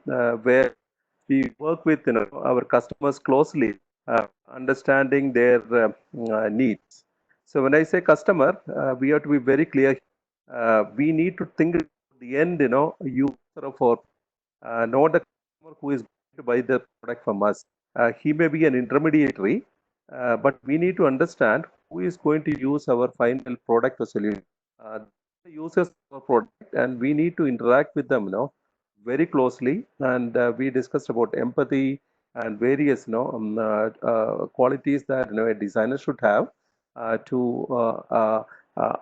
where we work with our customers closely, understanding their needs. So when I say customer, we have to be very clear. We need to think at the end, user for not the customer who is going to buy the product from us. He may be an intermediary, but we need to understand who is going to use our final product or solution. The users of our product, and we need to interact with them, very closely. And we discussed about empathy and various, qualities that a designer should have to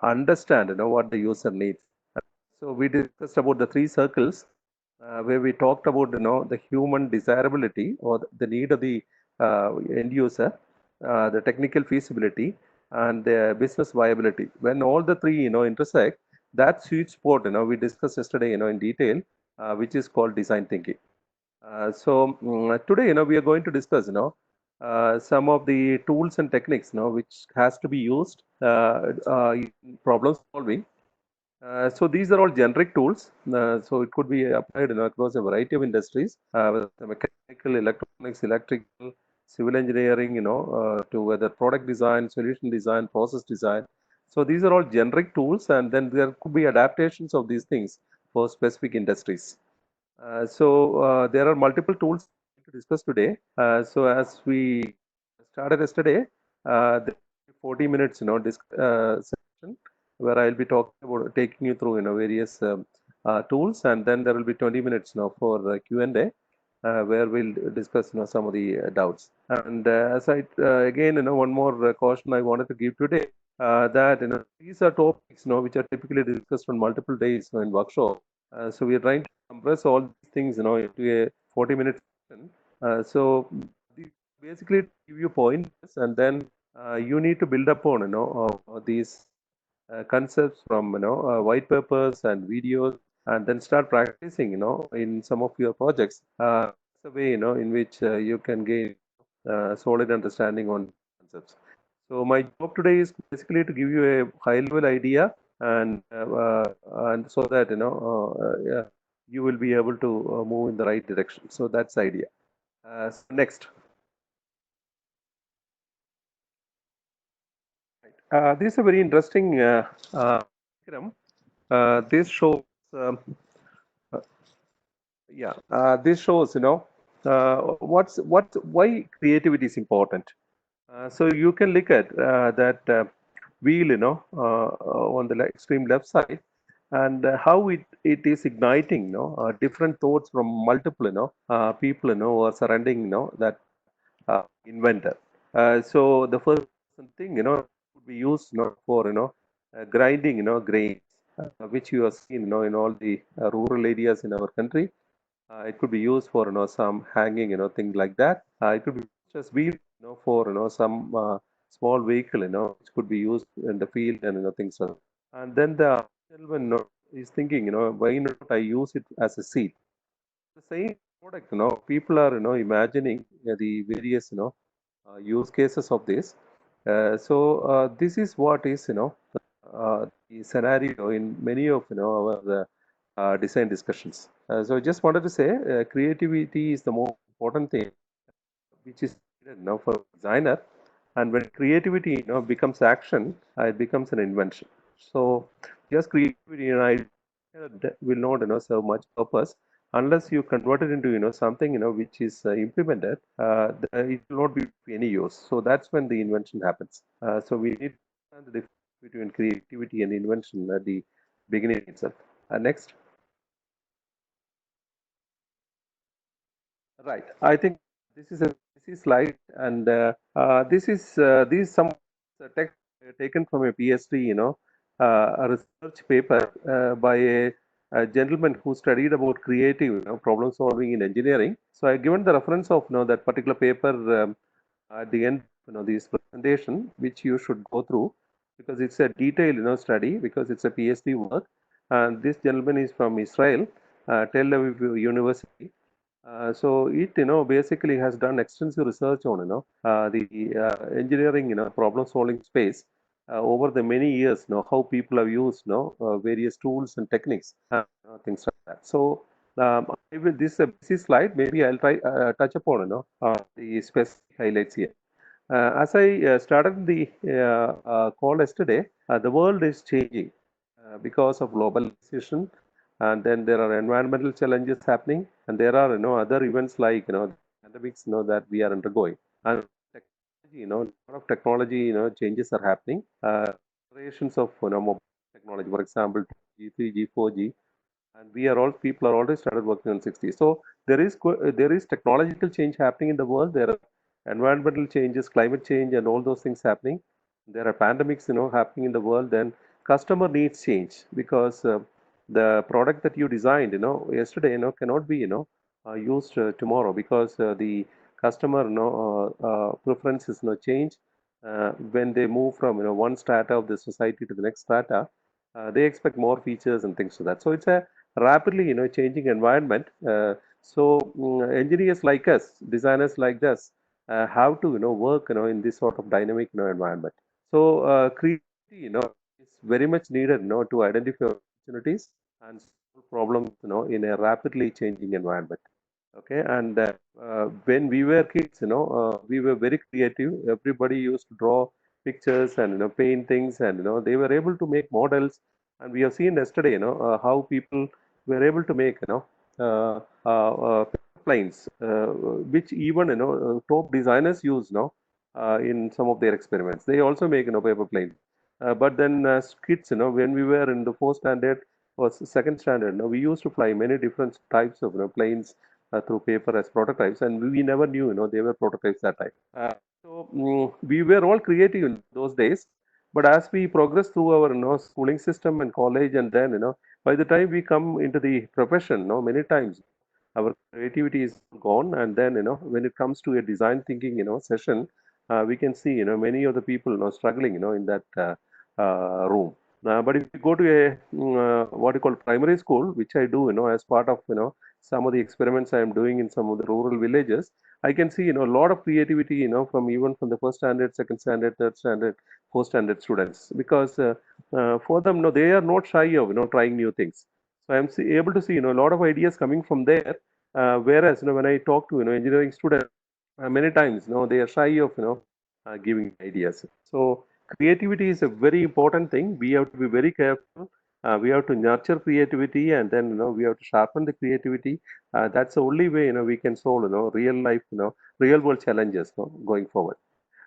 understand, what the user needs. So we discussed about the three circles where we talked about the human desirability or the need of the end user, the technical feasibility, and the business viability. When all the three intersect, that sweet spot we discussed yesterday in detail, which is called design thinking. Today we are going to discuss some of the tools and techniques which has to be used in problem solving. So these are all generic tools. So it could be applied across a variety of industries, whether mechanical, electronics, electrical, civil engineering, to whether product design, solution design, process design. So these are all generic tools, and then there could be adaptations of these things for specific industries. There are multiple tools to discuss today. So as we started yesterday, the 40 minutes, session where I'll be talking about taking you through, various tools, and then there will be 20 minutes now for Q&A, where we'll discuss, some of the doubts. And as I again, one more caution I wanted to give today, that these are topics, which are typically discussed on multiple days in workshop. So we are trying to compress all these things, into a 40-minute session. So basically give you points, and then you need to build upon, these concepts from white papers and videos, and then start practicing in some of your projects. It's a way in which you can gain solid understanding on concepts. So my job today is basically to give you a high level idea, and so that yeah, you will be able to move in the right direction. So that's the idea. Next. This is a very interesting diagram. This shows, yeah, this shows, why creativity is important. So you can look at that wheel, on the extreme left side, and how it is igniting, different thoughts from multiple, people, who are surrounding, that inventor. So the first thing, would be used, for, grinding, grains, which you have seen, in all the rural areas in our country. It could be used for, some hanging, things like that. It could be just wheel, for, some small vehicle, which could be used in the field and, things like that. And then the gentleman, is thinking, why not I use it as a seat? The same product, people are, imagining the various, use cases of this. This is what is, the scenario in many of, our design discussions. So I just wanted to say, creativity is the most important thing, which is needed now for designer. And when creativity, becomes action, it becomes an invention. So just creativity, will not, serve much purpose unless you convert it into, something, which is implemented. It will not be of any use. So that's when the invention happens. So we need to understand the difference between creativity and invention at the beginning itself. Next. Right. I think this is a busy slide, and this is some text taken from a PhD, a research paper by a gentleman who studied about creative, problem solving in engineering. So I given the reference of, that particular paper at the end, this presentation, which you should go through, because it's a detailed, study, because it's a PhD work, and this gentleman is from Israel, Tel Aviv University. So it, basically has done extensive research on, the engineering, problem solving space over the many years, how people have used, various tools and techniques, things like that. So This is a busy slide. Maybe I'll try touch upon the specific highlights here. As I started the call yesterday, the world is changing because of globalization, and then there are environmental challenges happening, and there are other events like pandemics that we are undergoing, and technology, a lot of technology changes are happening. Generations of mobile technology, for example, G 3G, 4G, and we are all people are already started working on 60. So there is technological change happening in the world. There are environmental changes, climate change, and all those things happening. There are pandemics happening in the world. Then customer needs change because the product that you designed yesterday cannot be used tomorrow because the customer preferences change when they move from one strata of the society to the next strata. They expect more features and things like that. So it's a rapidly changing environment. Engineers like us, designers like us, have to work in this sort of dynamic environment. So creativity is very much needed to identify opportunities and solve problems in a rapidly changing environment. Okay, and when we were kids, we were very creative. Everybody used to draw pictures and paint things, and they were able to make models. And we have seen yesterday, how people were able to make paper planes, which even top designers use in some of their experiments. They also make paper planes. But then as kids, when we were in the fourth standard or second standard, we used to fly many different types of planes through paper as prototypes, and we never knew, they were prototypes that time. We were all creative in those days, but as we progress through our, schooling system and college, and then, by the time we come into the profession, many times our creativity is gone, and then, when it comes to a design thinking, session, we can see, many of the people, struggling, in that room. But if you go to a what you call primary school, which I do, as part of some of the experiments I am doing in some of the rural villages, I can see a lot of creativity from even from the first standard, second standard, third standard, fourth standard students, because for them they are not shy of trying new things. So I'm able to see a lot of ideas coming from there. Whereas when I talk to engineering students, many times they are shy of giving ideas. So creativity is a very important thing. We have to be very careful. We have to nurture creativity, and then we have to sharpen the creativity. That's the only way we can solve real life real world challenges going forward.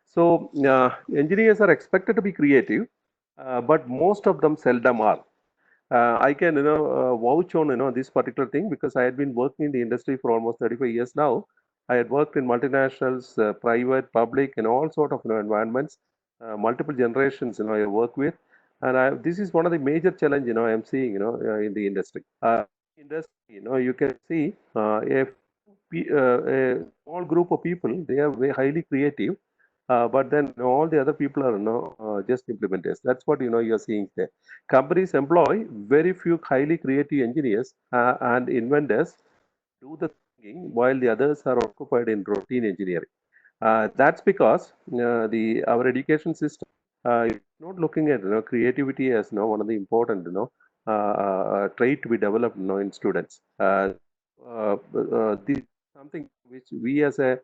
So engineers are expected to be creative, but most of them seldom are. I can vouch on this particular thing because I had been working in the industry for almost 35 years now. I had worked in multinationals, private, public, and all sort of environments, multiple generations I work with, and this is one of the major challenge I am seeing in the industry. You can see a small group of people, they are very highly creative, but then all the other people are just implementers. That's what you're seeing there. Companies employ very few highly creative engineers and inventors do the thinking while the others are occupied in routine engineering. That's because the our education system is not looking at creativity as one of the important trait to be developed in students. This is something which we as a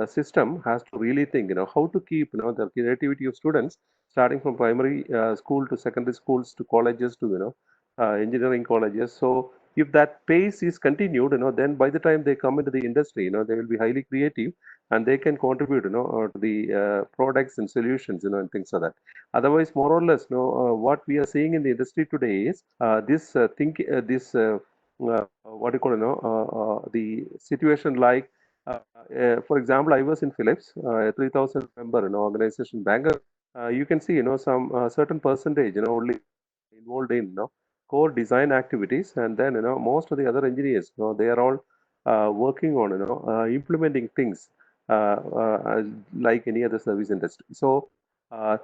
system has to really think how to keep the creativity of students starting from primary school to secondary schools to colleges to engineering colleges. So if that pace is continued, then by the time they come into the industry, they will be highly creative and they can contribute, to the products and solutions, and things like that. Otherwise, more or less, what we are seeing in the industry today is this what do you call, the situation like, for example, I was in Philips, 3,000 member organization, Bangalore. You can see, some certain percentage, only involved in core design activities, and then most of the other engineers they are all working on implementing things like any other service industry. So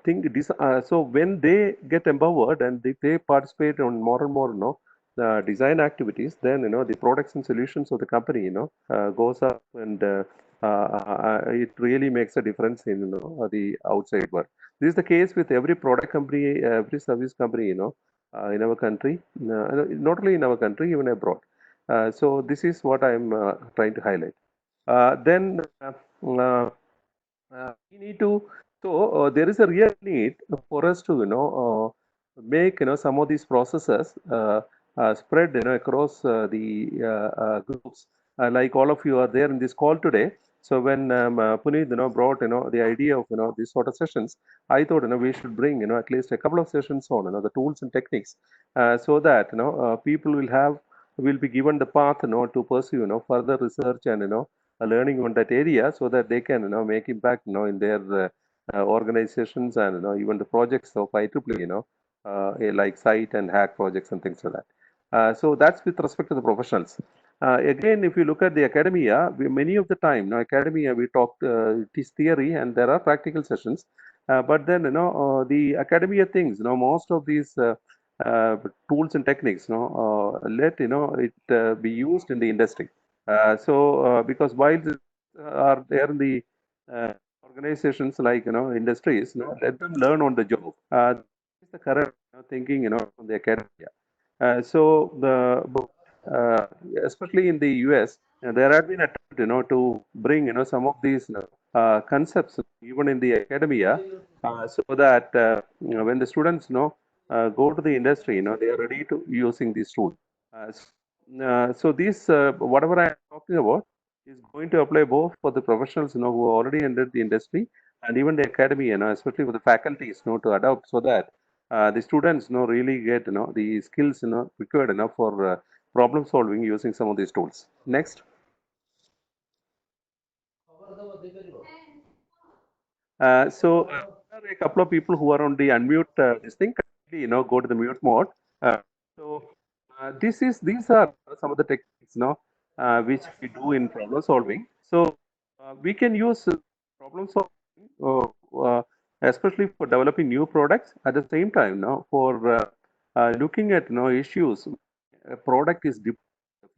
think this so when they get empowered and they participate on more and more design activities, then the products and solutions of the company goes up, and it really makes a difference in the outside world. This is the case with every product company, every service company in our country, not only in our country, even abroad. So this is what I'm trying to highlight. Then we need to. So there is a real need for us to make some of these processes spread across the groups. Like all of you are there in this call today. So when Puneet brought the idea of these sort of sessions, I thought we should bring at least a couple of sessions on the tools and techniques, so that people will be given the path to pursue further research and learning on that area, so that they can make impact in their organizations and even the projects of IEEE, like site and hack projects and things like that. So that's with respect to the professionals. Again, if you look at the academia, many of the time, academia, we talked, it is theory and there are practical sessions. But then, the academia things, most of these uh, tools and techniques, let, it be used in the industry. Because while these are there in the uh, organizations like, industries, let them learn on the job. This is the correct thinking, from the academia. So uh, especially in the US, there have been attempts, to bring, some of these concepts even in the academia, so that when the students, go to the industry, they are ready to using these tools. So these, whatever I am talking about, is going to apply both for the professionals, who already entered the industry, and even the academy, especially for the faculties, to adopt, so that the students really get the skills required for problem solving using some of these tools. Next. There are a couple of people who are on the unmute this thing. Kindly, go to the mute mode. So these are some of the techniques, which we do in problem solving. So we can use problem solving, especially for developing new products. At the same time, now for looking at issues, a product is deployed in the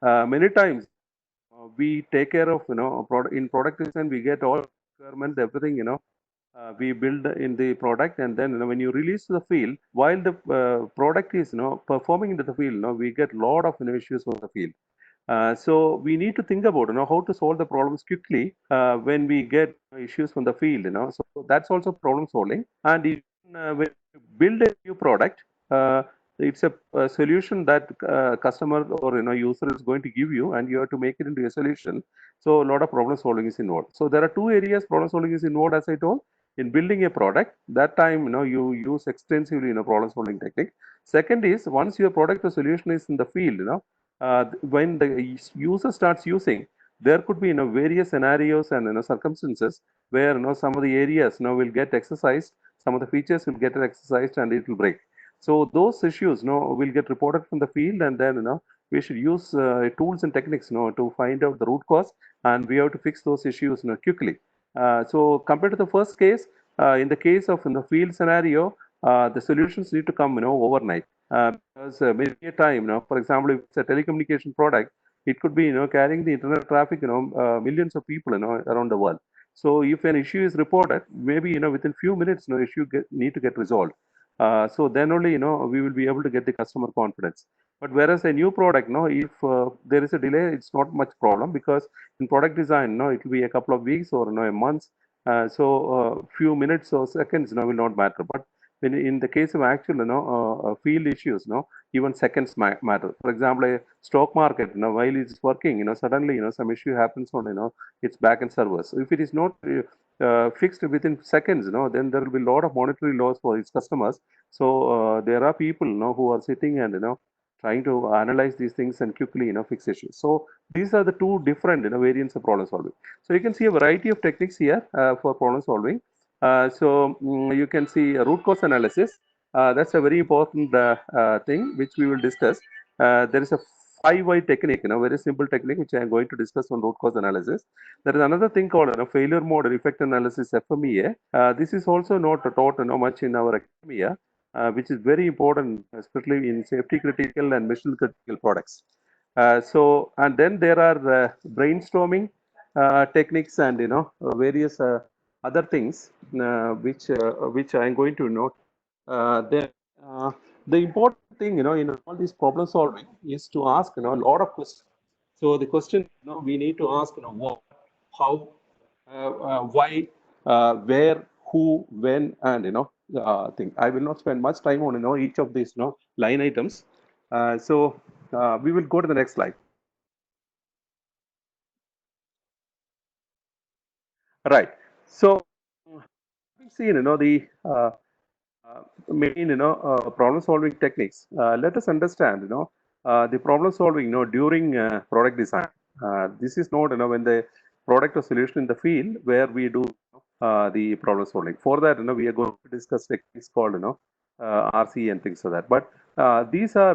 field. Many times we take care of in product design, we get all requirements, everything, we build in the product, and then when you release to the field, while the product is performing into the field, we get a lot of issues from the field. So we need to think about how to solve the problems quickly when we get issues from the field. So that's also problem solving. And even, when you build a new product, it's a solution that customer or user is going to give you, and you have to make it into a solution. So a lot of problem solving is involved. So there are two areas problem solving is involved, as I told. In building a product, that time you use extensively problem solving technique. Second is, once your product or solution is in the field, when the user starts using, there could be various scenarios and circumstances where some of the areas will get exercised, some of the features will get exercised, and it will break. So those issues will get reported from the field, and then we should use tools and techniques to find out the root cause, and we have to fix those issues quickly. So compared to the first case, in the case of in the field scenario, the solutions need to come overnight. Because maybe a time, for example, if it's a telecommunication product, it could be carrying the internet traffic, millions of people around the world. So if an issue is reported, maybe within few minutes, issue need to get resolved. So then only we will be able to get the customer confidence. But whereas a new product, if there is a delay, it's not much problem, because in product design, it will be a couple of weeks or a month. So few minutes or seconds will not matter. But when in the case of actual field issues, even seconds matter. For example, a stock market, while it's working, suddenly some issue happens on its backend servers. So if it is not fixed within seconds, then there will be a lot of monetary loss for its customers. So there are people who are sitting and trying to analyze these things and quickly fix issues. So these are the two different variants of problem solving. So you can see a variety of techniques here for problem solving. You can see a root cause analysis. That's a very important thing which we will discuss. There is a 5 why technique, very simple technique which I am going to discuss on root cause analysis. There is another thing called failure mode effect analysis, FMEA. This is also not taught much in our academia, which is very important, especially in safety critical and mission critical products. And then there are brainstorming techniques and various other things which I am going to note. Then the important thing, in all this problem solving is to ask, a lot of questions. So the question, we need to ask, what, how, why, where, who, when, and, thing. I will not spend much time on, each of these, line items. We will go to the next slide. Right. So, we've seen, the main, problem solving techniques. Let us understand, the problem solving, during product design. This is not, when the product or solution in the field where we do the problem solving. For that, we are going to discuss techniques called, RC and things like that. But these are,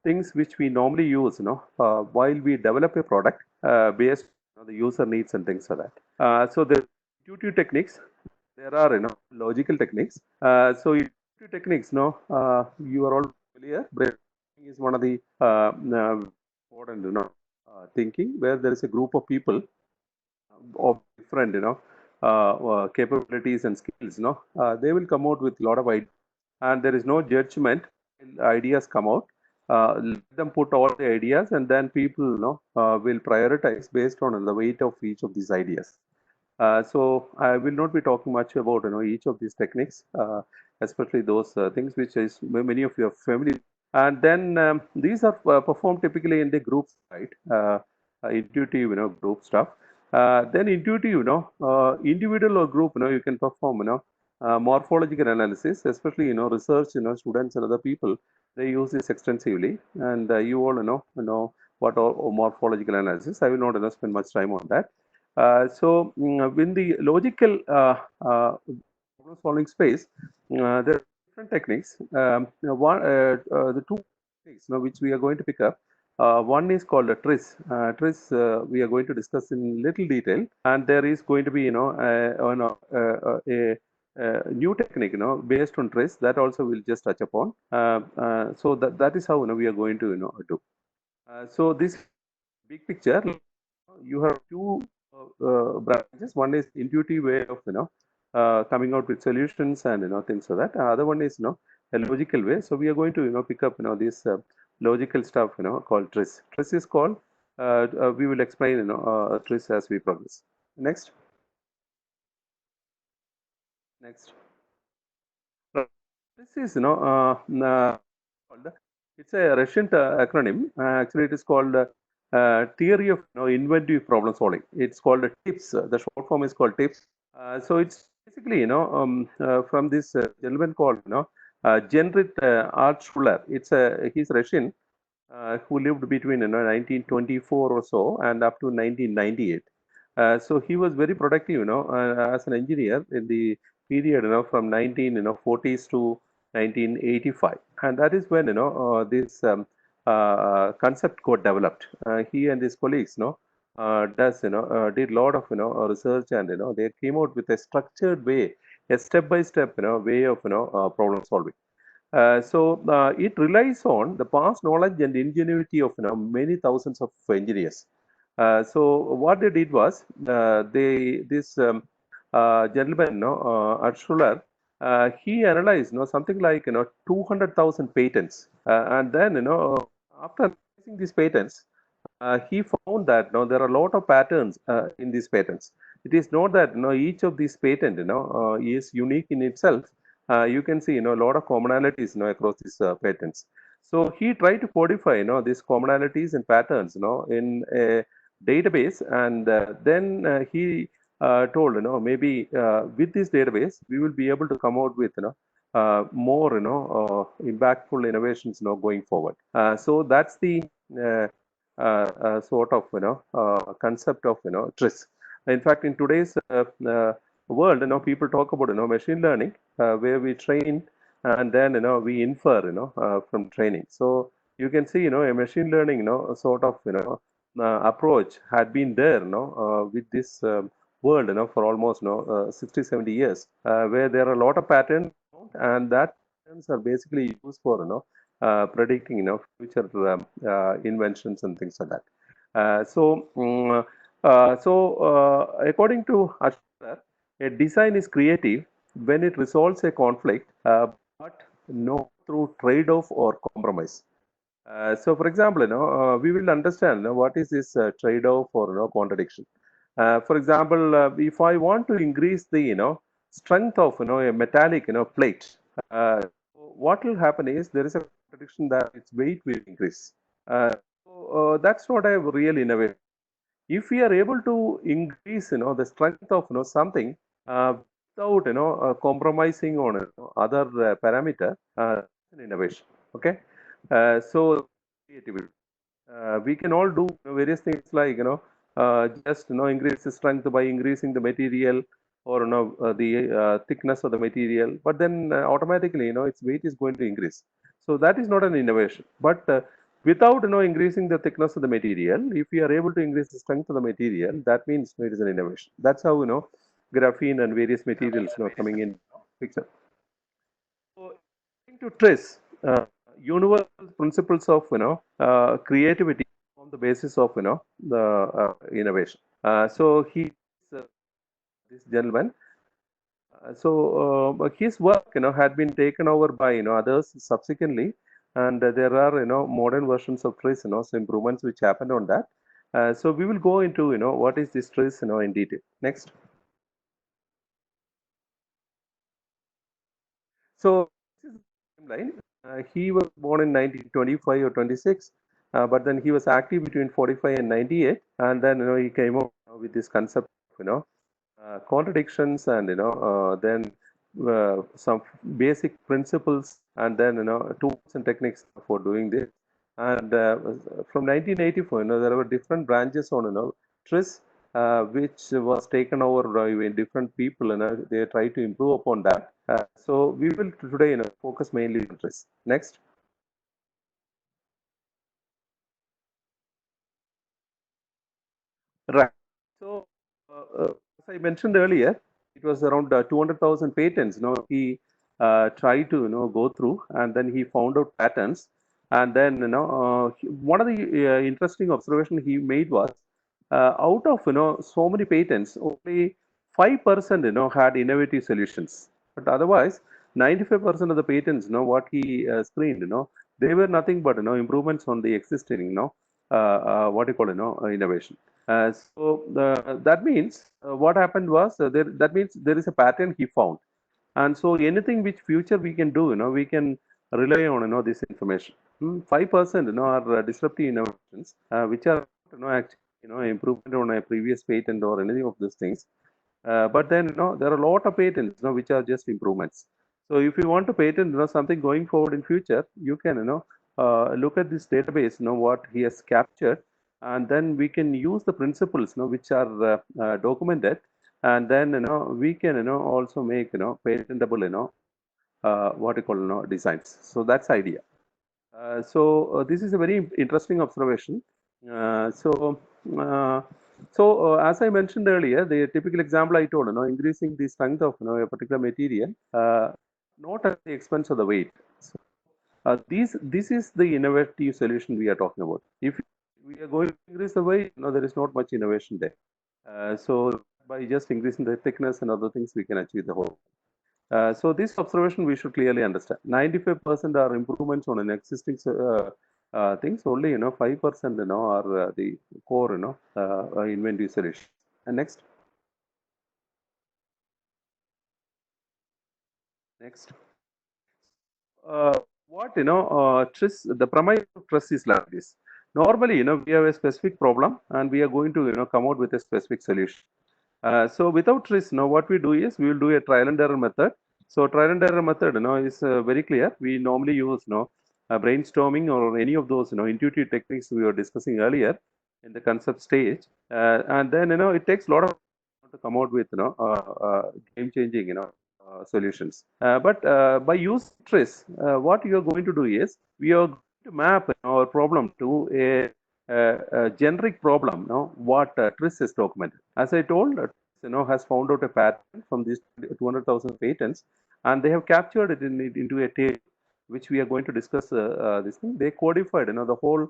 things which we normally use, while we develop a product based on the user needs and things like that. So the intuitive techniques, there are, logical techniques. Intuitive techniques, you are all familiar. Brainstorming is one of the important, thinking, where there is a group of people of different, capabilities and skills. They will come out with a lot of ideas, and there is no judgment. Ideas come out. Let them put all the ideas, and then people, will prioritize based on the weight of each of these ideas. So I will not be talking much about, each of these techniques, especially those things which is many of you are familiar. And then these are performed typically in the group, right? Intuitive, group stuff. Then intuitive, individual or group, you can perform, morphological analysis, especially, research, students and other people, they use this extensively. And you all what are morphological analysis. I will not, spend much time on that. When the logical problem solving space, there are different techniques. The two techniques, which we are going to pick up. One is called a TRIZ. TRIZ we are going to discuss in little detail, and there is going to be, new technique, based on TRIZ, that also we'll just touch upon. So that is how, we are going to, do. So this big picture, you have two branches. One is intuitive way of, coming out with solutions and, things like that. Other one is, a logical way. So we are going to, pick up, this logical stuff, called TRIZ. TRIZ is called, we will explain, TRIZ as we progress. Next. Next. This is, it's a Russian acronym. Actually, it is called Theory of, Inventive Problem Solving. It's called TIPS. The short form is called TIPS. So it's basically, from this gentleman called, Genrit Altshuller. He's Russian, who lived between, 1924 or so and up to 1998. So he was very productive, as an engineer in the period, from 1940s to 1985, and that is when, this concept got developed. He and his colleagues, did a lot of, research, and, they came out with a structured way, a step-by-step, way of, problem solving. It relies on the past knowledge and ingenuity of, many thousands of engineers. So what they did was, this gentleman, Altshuller, he analyzed, something like, 200,000 patents, and then, after analyzing these patents, he found that, there are a lot of patterns in these patents. It is not that, each of these patent, is unique in itself. You can see, a lot of commonalities, across these patents. So he tried to codify, these commonalities and patterns, in a database, and then he told, maybe with this database, we will be able to come out with, more, impactful innovations, going forward. So that's the sort of, concept of, TRIZ. In fact, in today's world, people talk about, machine learning, where we train and then, we infer, from training. So you can see, a machine learning, sort of, approach had been there, with this world, for almost, 60, 70 years, where there are a lot of patterns, and that patterns are basically used for, predicting, future inventions and things like that. According to Altshuller, a design is creative when it resolves a conflict, but no through trade-off or compromise. So, for example, we will understand what is this trade-off or contradiction. For example, if I want to increase the strength of a metallic plate, what will happen is there is a contradiction that its weight will increase. That's not a real innovation. If we are able to increase the strength of something without compromising on other parameter, an innovation. Okay, so creativity. We can all do various things like just increase the strength by increasing the material or the thickness of the material, but then automatically its weight is going to increase. So that is not an innovation. But without increasing the thickness of the material, if we are able to increase the strength of the material, that means it is an innovation. That's how graphene and various materials coming in picture. So, according to TRIZ, universal principles of creativity on the basis of the innovation. So he, this gentleman. So his work had been taken over by others subsequently, and there are modern versions of TRIZ, so improvements which happened on that. So we will go into what is this TRIZ in detail. Next. So this is the timeline. He was born in 1925 or 26, but then he was active between 45 and 98, and then he came up with this concept of contradictions, and then some basic principles, and then tools and techniques for doing this. And from 1984, there were different branches on TRIZ, which was taken over by different people, and they try to improve upon that. So we will today focus mainly on TRIZ. Next. Right. So, as I mentioned earlier, it was around 200,000 patents. Tried to go through, and then he found out patterns. And then one of the interesting observation he made was out of so many patents, only 5% had innovative solutions. But otherwise, 95% of the patents, what he screened, they were nothing but improvements on the existing, what you call innovation. That means what happened was that means there is a pattern he found, and so anything which future we can do, we can rely on this information. 5% are disruptive innovations, which are actually improvement on a previous patent or anything of these things. But then there are a lot of patents which are just improvements. So if you want to patent something going forward in future, you can look at this database, what he has captured, and then we can use the principles which are documented, and then we can also make patentable what you call designs. So that's idea. This is a very interesting observation. Uh, so, uh, as I mentioned earlier, the typical example I told, increasing the strength of a particular material, not at the expense of the weight. So, this is the innovative solution we are talking about. If we are going to increase the weight, there is not much innovation there. So by just increasing the thickness and other things, we can achieve the whole. So this observation we should clearly understand. 95% are improvements on an existing things. Only 5% are the core inventive solution. And next. What TRIZ, the premise of TRIZ is like this. Normally, we have a specific problem, and we are going to come out with a specific solution. So without TRIZ, now what we do is we will do a trial and error method. So trial and error method, is very clear. We normally use brainstorming or any of those intuitive techniques we were discussing earlier in the concept stage, and then it takes a lot of to come out with game changing solutions. But by using TRIZ, what you are going to do is we are going to map our problem to a generic problem. What TRIZ is documented. As I told, has found out a pattern from these 200,000 patents, and they have captured it into a table, which we are going to discuss. This thing they codified, the whole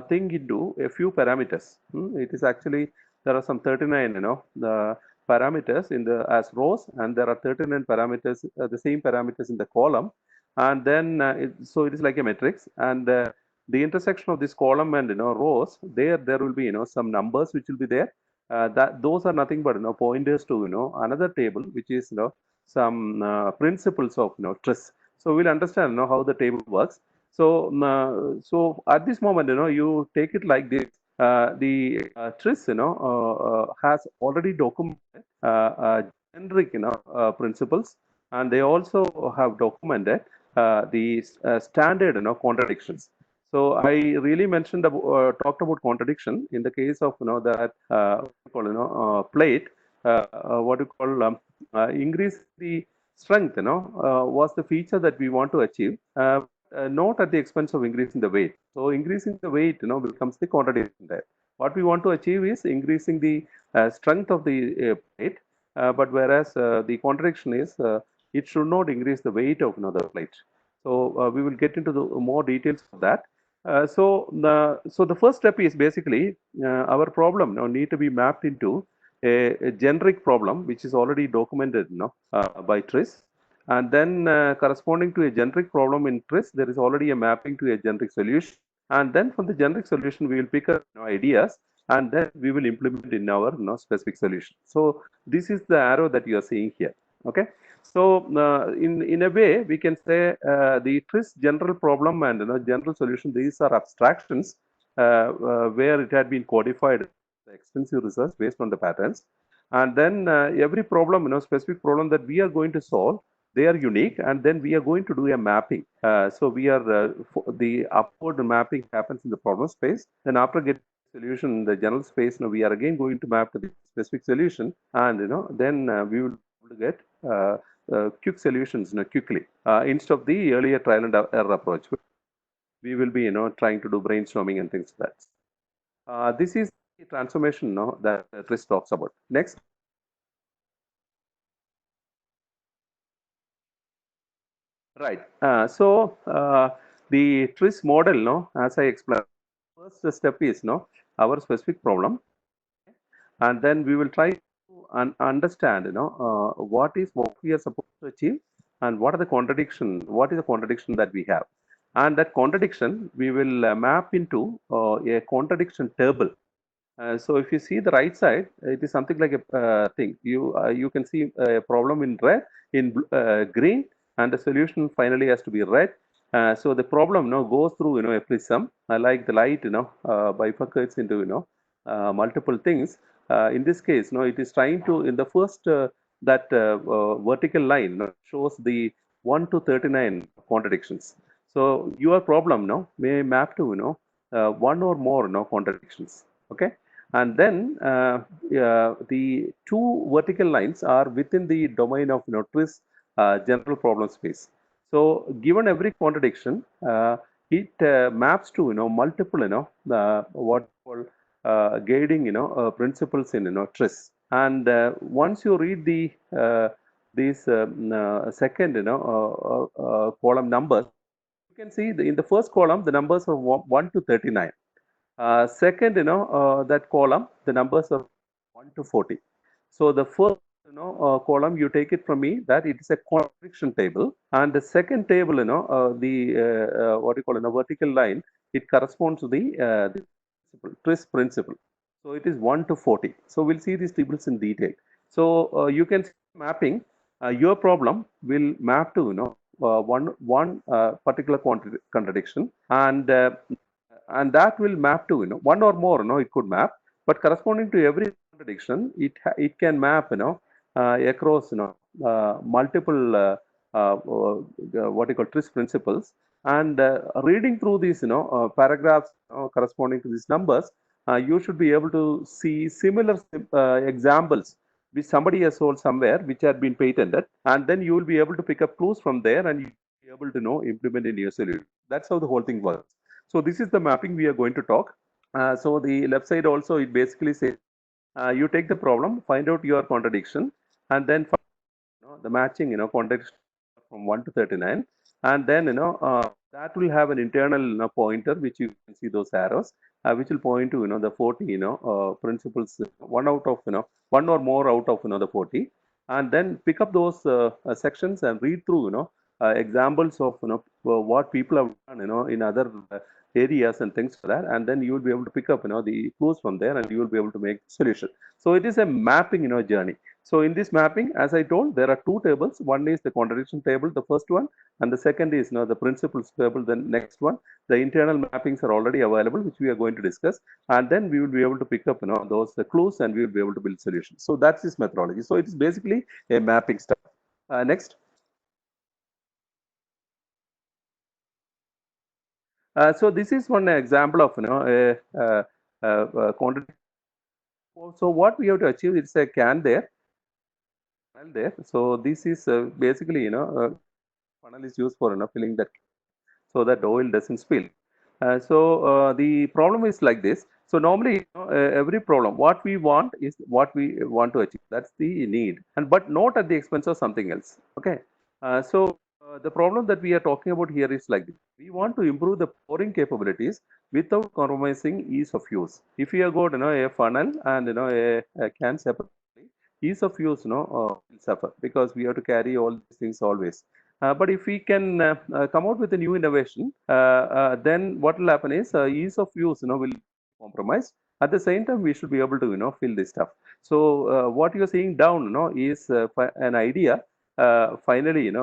thing into a few parameters. It is actually there are some 39, the parameters in the as rows, and there are 39 parameters, the same parameters in the column. and then so it is like a matrix, and the intersection of this column and rows, there will be some numbers which will be there. That those are nothing but pointers to another table, which is some principles of TRIZ. So we'll understand how the table works. So so at this moment you take it like this. The TRIZ has already documented generic principles, and they also have documented the standard contradictions. So I really mentioned talked about contradiction in the case of that what you call plate, what you call increase the strength was the feature that we want to achieve, not at the expense of increasing the weight. So increasing the weight becomes the contradiction there. What we want to achieve is increasing the strength of the plate, but whereas the contradiction is it should not increase the weight of another plate. So we will get into the more details of that. So the first step is basically our problem now need to be mapped into a generic problem which is already documented by TRIZ, and then corresponding to a generic problem in TRIZ, there is already a mapping to a generic solution, and then from the generic solution we will pick up ideas, and then we will implement in our specific solution. So this is the arrow that you are seeing here. Okay. So in a way, we can say the TRIZ general problem and general solution, these are abstractions where it had been codified extensive research based on the patterns. And then every problem, specific problem that we are going to solve, they are unique, and then we are going to do a mapping. So we are the upward mapping happens in the problem space. Then after getting solution in the general space, we are again going to map to the specific solution, and then we will get quick solutions quickly instead of the earlier trial and error approach. We will be trying to do brainstorming and things like that. This is the transformation that TRIZ talks about. Next. Right. The TRIZ model, as I explained, first step is our specific problem, and then we will try to understand what we are supposed to achieve, and what is the contradiction that we have, and that contradiction we will map into a contradiction table. So if you see the right side, it is something like a thing. You can see a problem in red, in green, and the solution finally has to be red. So the problem now goes through a prism. Like the light bifurcates into multiple things. In this case, it is trying to in the first that vertical line shows the 1 to 39 contradictions. So your problem may map to one or more contradictions. Okay. And then the two vertical lines are within the domain of TRIZ general problem space. So given every contradiction, it maps to multiple what called guiding principles in TRIZ. And once you read the these second column numbers, you can see in the first column the numbers are 1 to 39. Second, that column, the numbers are 1 to 40. So the first, column, you take it from me that it is a contradiction table, and the second table, the what you call vertical line, it corresponds to the TRIZ principle. So it is 1 to 40. So we'll see these tables in detail. So you can see mapping. Your problem will map to one particular contradiction, and that will map to one or more it could map, but corresponding to every contradiction it can map across multiple what you call TRIZ principles, and reading through these paragraphs corresponding to these numbers, you should be able to see similar examples which somebody has sold somewhere which had been patented, and then you will be able to pick up clues from there, and you will be able to implement in your solution. That's how the whole thing works. So this is the mapping we are going to talk. So the left side also, it basically says you take the problem, find out your contradiction, and then find, the matching contradiction from 1 to 39, and then that will have an internal pointer which you can see those arrows, which will point to the 40 principles, one out of one or more out of the 40, and then pick up those sections and read through examples of what people have done in other areas and things like that, and then you will be able to pick up the clues from there, and you will be able to make solution. So it is a mapping journey. So in this mapping, as I told, there are two tables. One is the contradiction table, the first one, and the second is the principles table, the next one. The internal mappings are already available, which we are going to discuss, and then we will be able to pick up those clues, and we will be able to build solutions. So that's this methodology. So it is basically a mapping stuff. Next. So this is one example of a contradiction. So what we have to achieve is a can there, funnel there. So this is basically funnel is used for filling that so that oil doesn't spill. The problem is like this. So normally, every problem, what we want is what we want to achieve. That's the need, and but not at the expense of something else. Okay. The problem that we are talking about here is like this. We want to improve the pouring capabilities without compromising ease of use. If you have got a funnel and a can separately, ease of use will suffer because we have to carry all these things always. But if we can come out with a new innovation, then what will happen is ease of use, will compromise. At the same time, we should be able to, fill this stuff. So what you're seeing down, is an idea. Finally,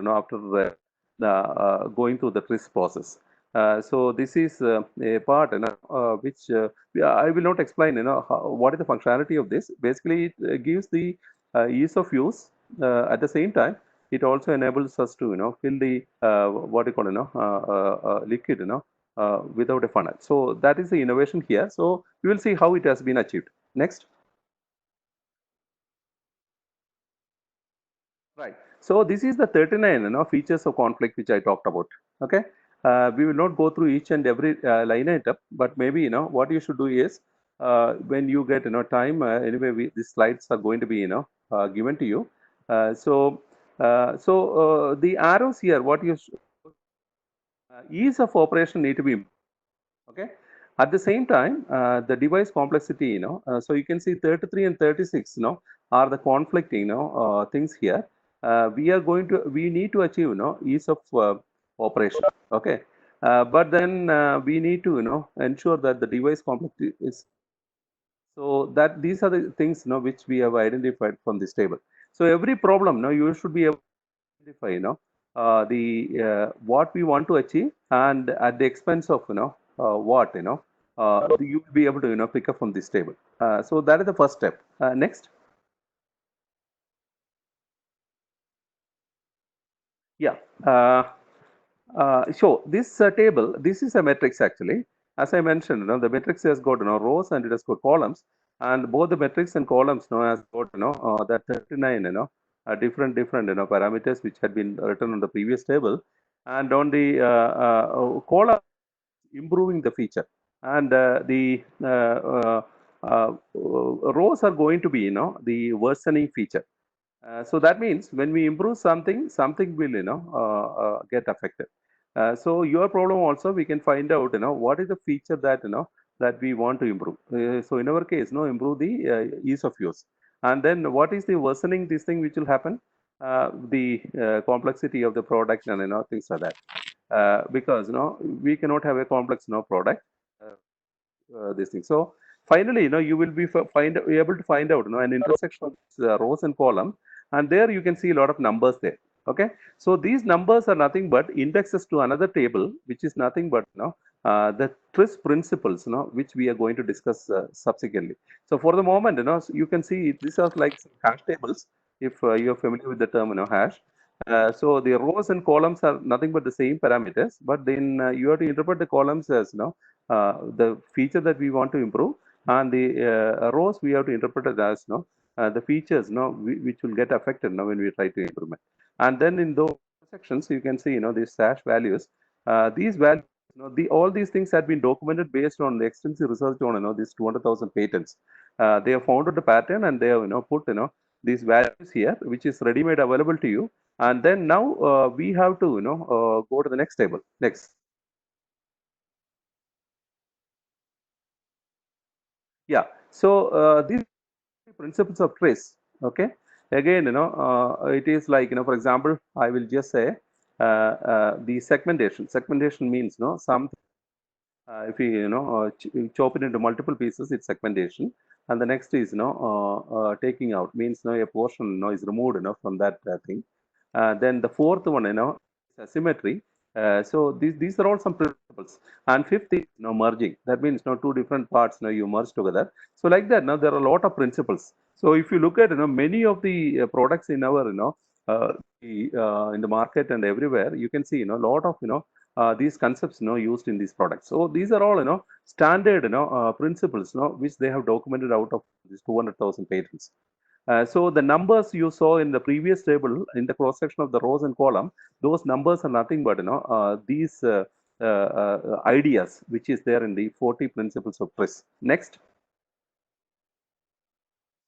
after going through the TRIZ process. So this is a part, which yeah, I will not explain, what is the functionality of this. Basically, it gives the ease of use. At the same time, it also enables us to fill the what you call liquid without a funnel. So that is the innovation here. So we will see how it has been achieved. Next. Right. So this is the 39 features of conflict which I talked about. Okay. We will not go through each and every line item, but maybe what you should do is when you get time. Anyway, these slides are going to be given to you. The arrows here, what you ease of operation need to be okay. At the same time, the device complexity, so you can see 33 and 36, are the conflicting, things here. We need to achieve, ease of operation. Okay. But then we need to, ensure that the device complexity is so that these are the things, which we have identified from this table. So every problem, you should be able to identify, the what we want to achieve, and at the expense of, what, you will be able to, pick up from this table. So that is the first step. Next. Yeah. Uh, so this table, this is a matrix actually. As I mentioned, the matrix has got rows and it has got columns, and both the matrix and columns has got that 39 different parameters which had been written on the previous table, and on the column improving the feature, and the rows are going to be the worsening feature. So that means when we improve something, something will get affected. So your problem also we can find out what is the feature that that we want to improve. So in our case, improve the ease of use, and then what is the worsening this thing which will happen? The complexity of the product and things like that. Because we cannot have a complex product. Uh, this thing. So finally, you will be able to find out, an intersection of rows and column, and there you can see a lot of numbers there. Okay, so these numbers are nothing but indexes to another table, which is nothing but the TRIZ principles, which we are going to discuss subsequently. So for the moment, so you can see these are like some hash tables. If you are familiar with the term, hash. So the rows and columns are nothing but the same parameters, but then you have to interpret the columns as the feature that we want to improve, and the rows we have to interpret it as the features which will get affected when we try to implement. And then in those sections you can see these hash values. These values, all these things have been documented based on the extensive research on these 200,000 patents. They have found out the pattern, and they have put these values here, which is ready made available to you. And then now we have to go to the next table. Next. Yeah. So these principles of trace. Okay. Again, it is like, for example, I will just say the segmentation. Segmentation means something. If you chop it into multiple pieces, it's segmentation. And the next is taking out means a portion is removed from that thing. Then the fourth one is asymmetry. So these are all some principles. And fifth is merging. That means two different parts you merge together. So like that now there are a lot of principles. So if you look at many of the products in our in the market and everywhere, you can see a lot of these concepts used in these products. So these are all standard principles which they have documented out of these 200,000 patents. So the numbers you saw in the previous table in the cross section of the rows and column, those numbers are nothing but these ideas which is there in the 40 principles of TRIZ. Next.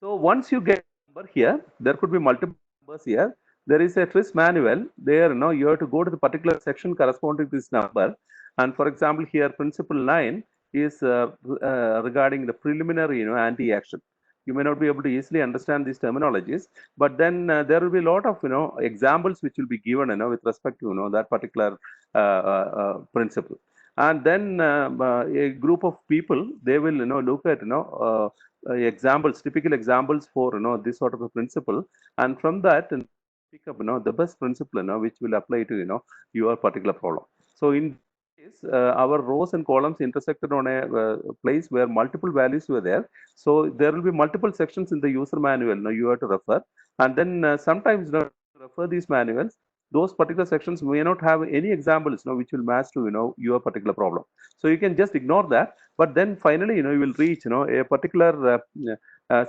So once you get a number here, there could be multiple numbers here. There is a TRIZ manual. There, you have to go to the particular section corresponding to this number. And for example, here principle 9 is regarding the preliminary, anti-action. You may not be able to easily understand these terminologies, but then there will be a lot of, examples which will be given, with respect to, that particular principle. And then a group of people, they will, look at, examples, typical examples for this sort of a principle, and from that pick up the best principle which will apply to your particular problem. So in this our rows and columns intersected on a place where multiple values were there. So there will be multiple sections in the user manual you have to refer, and then sometimes refer these manuals. Those particular sections may not have any examples which will match to your particular problem. So you can just ignore that, but then finally you will reach a particular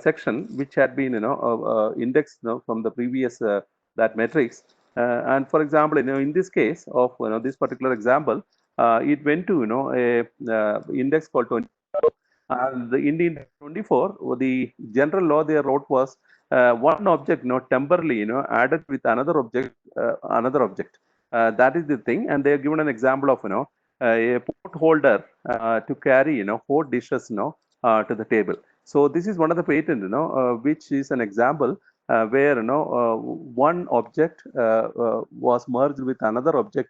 section which had been indexed from the previous that matrix. And for example, in this case of this particular example, it went to a index called 20. And in the index 24, the general law they wrote was one object temporarily added with another object, that is the thing. And they are given an example of a pot holder to carry 4 dishes to the table. So this is one of the patent which is an example where one object was merged with another object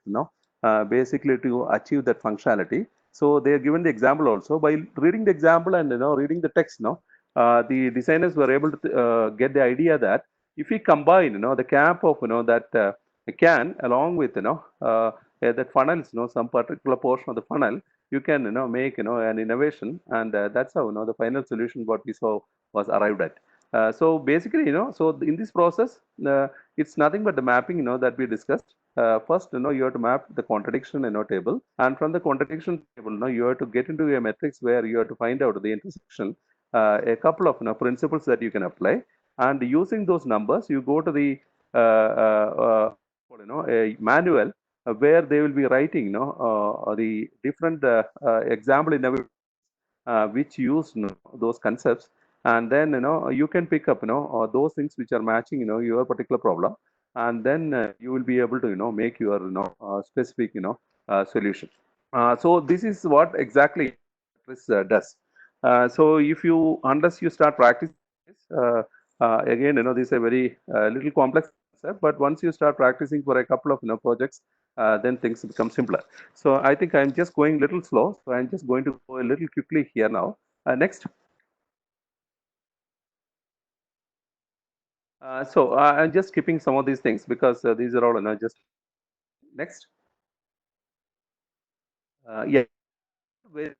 basically to achieve that functionality. So they are given the example also. By reading the example and reading the text the designers were able to get the idea that if we combine the cap of that can along with that funnels some particular portion of the funnel, you can make an innovation, and that's how the final solution what we saw was arrived at. So basically so in this process it's nothing but the mapping that we discussed. First you have to map the contradiction table, and from the contradiction table you have to get into a matrix where you have to find out the intersection, a couple of principles that you can apply, and using those numbers you go to the a manual where they will be writing the different example in which use those concepts, and then you can pick up those things which are matching your particular problem, and then you will be able to make your specific solution. So this is what exactly TRIZ does. So if you unless you start practicing this, again this is a very little complex concept, but once you start practicing for a couple of projects, then things become simpler. So I think I'm just going a little slow, so I'm just going to go a little quickly here now. Next. So I'm just skipping some of these things because these are all just next. Yeah, very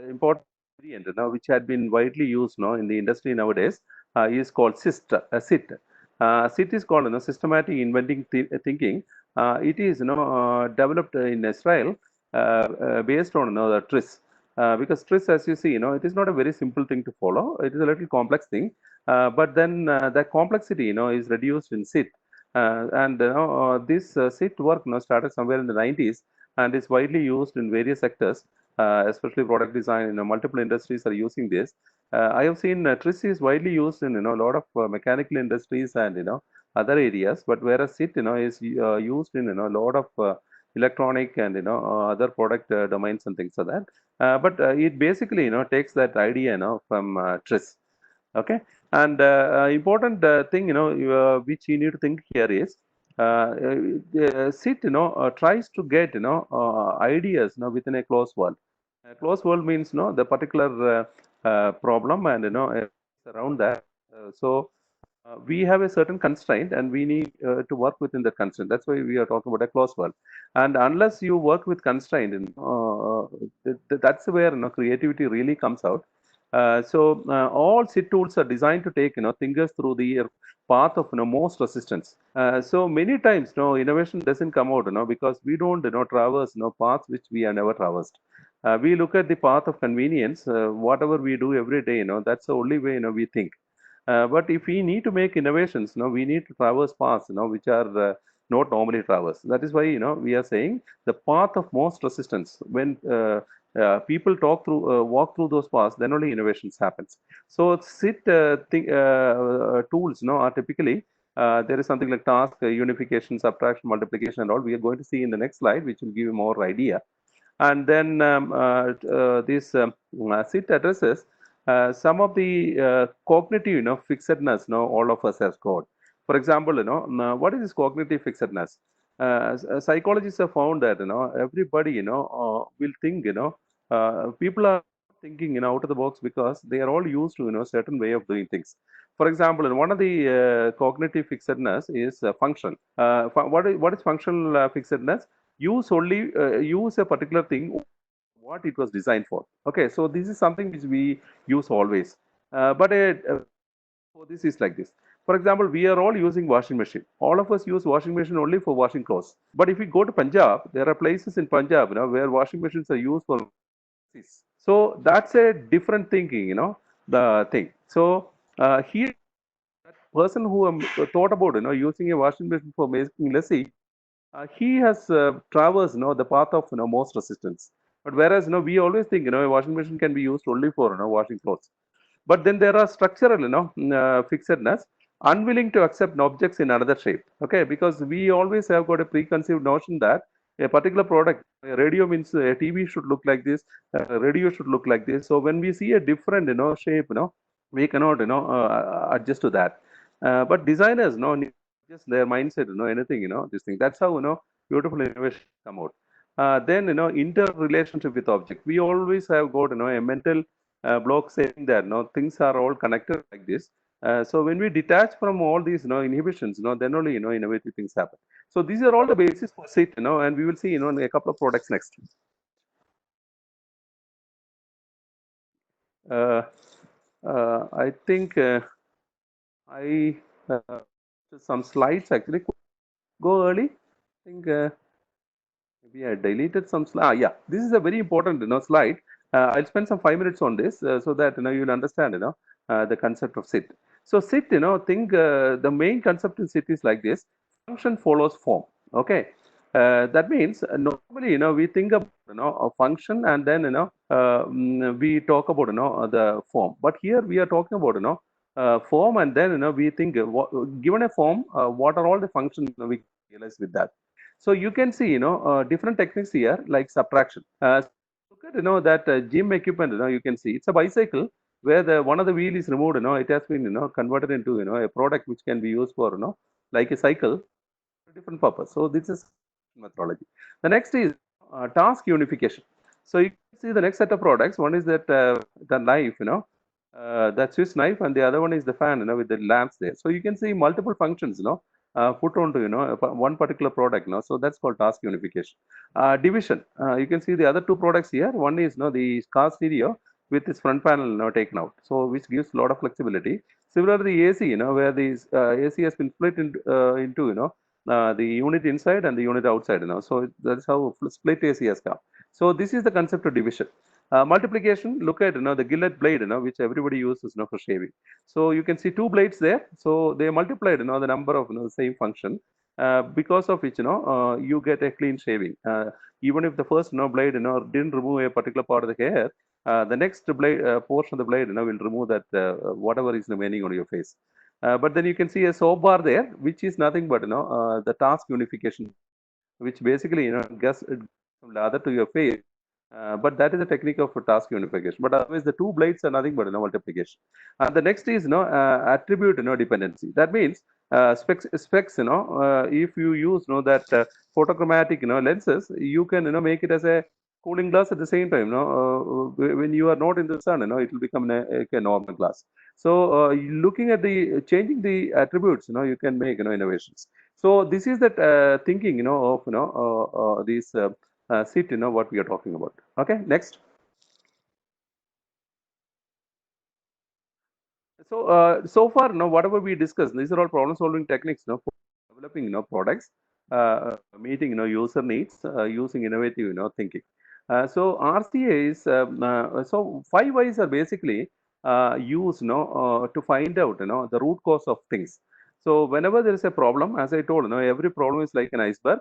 important ingredient which had been widely used in the industry nowadays is called SIST. SIT. SIT is called systematic inventing thinking. It is developed in Israel based on the TRIZ. Because TRIZ, as you see, it is not a very simple thing to follow. It is a little complex thing, but then the complexity, is reduced in SIT. And this SIT work started somewhere in the 90s and is widely used in various sectors, especially product design. Multiple industries are using this. I have seen TRIZ is widely used in a lot of mechanical industries and other areas, but whereas SIT is used in a lot of electronic and other product domains and things like that. But it basically takes that idea from TRIZ. Okay, and important thing which you need to think here is SIT, tries to get, ideas, within a closed world. A closed world means, the particular problem and, around that. We have a certain constraint and we need to work within the constraint. That's why we are talking about a closed world. And unless you work with constraint, that's where, creativity really comes out. All SIT tools are designed to take, thinkers through the path of, most resistance. So many times, innovation doesn't come out, because we don't, traverse, paths which we have never traversed. We look at the path of convenience. Whatever we do every day, that's the only way, we think. But if we need to make innovations, we need to traverse paths, which are not normally traversed. That is why, we are saying the path of most resistance. When people walk through those paths, then only innovations happens. So SIT tools, are typically there is something like task unification, subtraction, multiplication, and all. We are going to see in the next slide, which will give you more idea. And then this SIT addresses some of the cognitive, fixedness, all of us has got. For example, what is this cognitive fixedness? Psychologists have found that, everybody, will think, people are thinking, out of the box because they are all used to, certain way of doing things. For example, one of the cognitive fixedness is function. What is functional fixedness? Use a particular thing what it was designed for. Okay, so this is something which we use always. So this is like this. For example, we are all using washing machine. All of us use washing machine only for washing clothes. But if we go to Punjab, there are places in Punjab, where washing machines are used for this. So that's a different thinking, the thing. So here, that person who thought about, using a washing machine for making lassi, he has traversed, the path of, most resistance. But whereas, we always think, a washing machine can be used only for, washing clothes. But then there are structural, fixedness, unwilling to accept objects in another shape. Okay, because we always have got a preconceived notion that a particular product, a radio means a TV should look like this, a radio should look like this. So when we see a different, shape, we cannot, adjust to that. But designers, need just their mindset, anything, this thing. That's how, beautiful innovation come out. Then, interrelationship with object. We always have got, a mental block saying that, things are all connected like this. So when we detach from all these, inhibitions, then only, innovative things happen. So these are all the basis for SIT, and we will see, in a couple of products next. Uh, I think I some slides actually go early. I think maybe I deleted some slide. Yeah, this is a very important, slide. I'll spend some 5 minutes on this so that, you'll understand, the concept of SIT. So SIT, think the main concept in SIT is like this: function follows form. Okay, that means normally, we think of, a function and then, we talk about, the form. But here we are talking about, form, and then, we think given a form, what are all the functions, we realize with that. So you can see, different techniques here like subtraction. Look at, that gym equipment, you can see it's a bicycle where the one of the wheel is removed, it has been, converted into, a product which can be used for, like a cycle, for a different purpose. So this is methodology. The next is task unification. So you can see the next set of products. One is that the knife, that Swiss knife, and the other one is the fan, with the lamps there. So you can see multiple functions, put onto, one particular product, so that's called task unification. Division. You can see the other two products here. One is, the car stereo with its front panel, taken out, so which gives a lot of flexibility. Similarly, the AC, where these AC has been split into, the unit inside and the unit outside, so that's how split AC has come. So this is the concept of division. Multiplication, look at, the gillet blade, which everybody uses, for shaving. So you can see two blades there. So they multiplied, the number of, the same function, because of which, you get a clean shaving. Even if the first, blade, didn't remove a particular part of the hair, the next blade portion of the blade, will remove that whatever is remaining on your face. But then you can see a soap bar there, which is nothing but, the task unification, which basically, gets from lather to your face. But that is a technique of task unification. But otherwise, the two blades are nothing but, multiplication. And the next is, attribute, dependency. That means specs, if you use, that photochromatic, lenses, you can, make it as a cooling glass at the same time. When you are not in the sun, it will become like a normal glass. So looking at the changing the attributes, you can make, innovations. So this is that thinking, of, these seat, what we are talking about. Okay, next. So, so far, whatever we discussed, these are all problem-solving techniques, for developing, products, meeting, user needs, using innovative, thinking. So, RCA is so five whys are basically used, to find out, the root cause of things. So, whenever there is a problem, as I told, every problem is like an iceberg.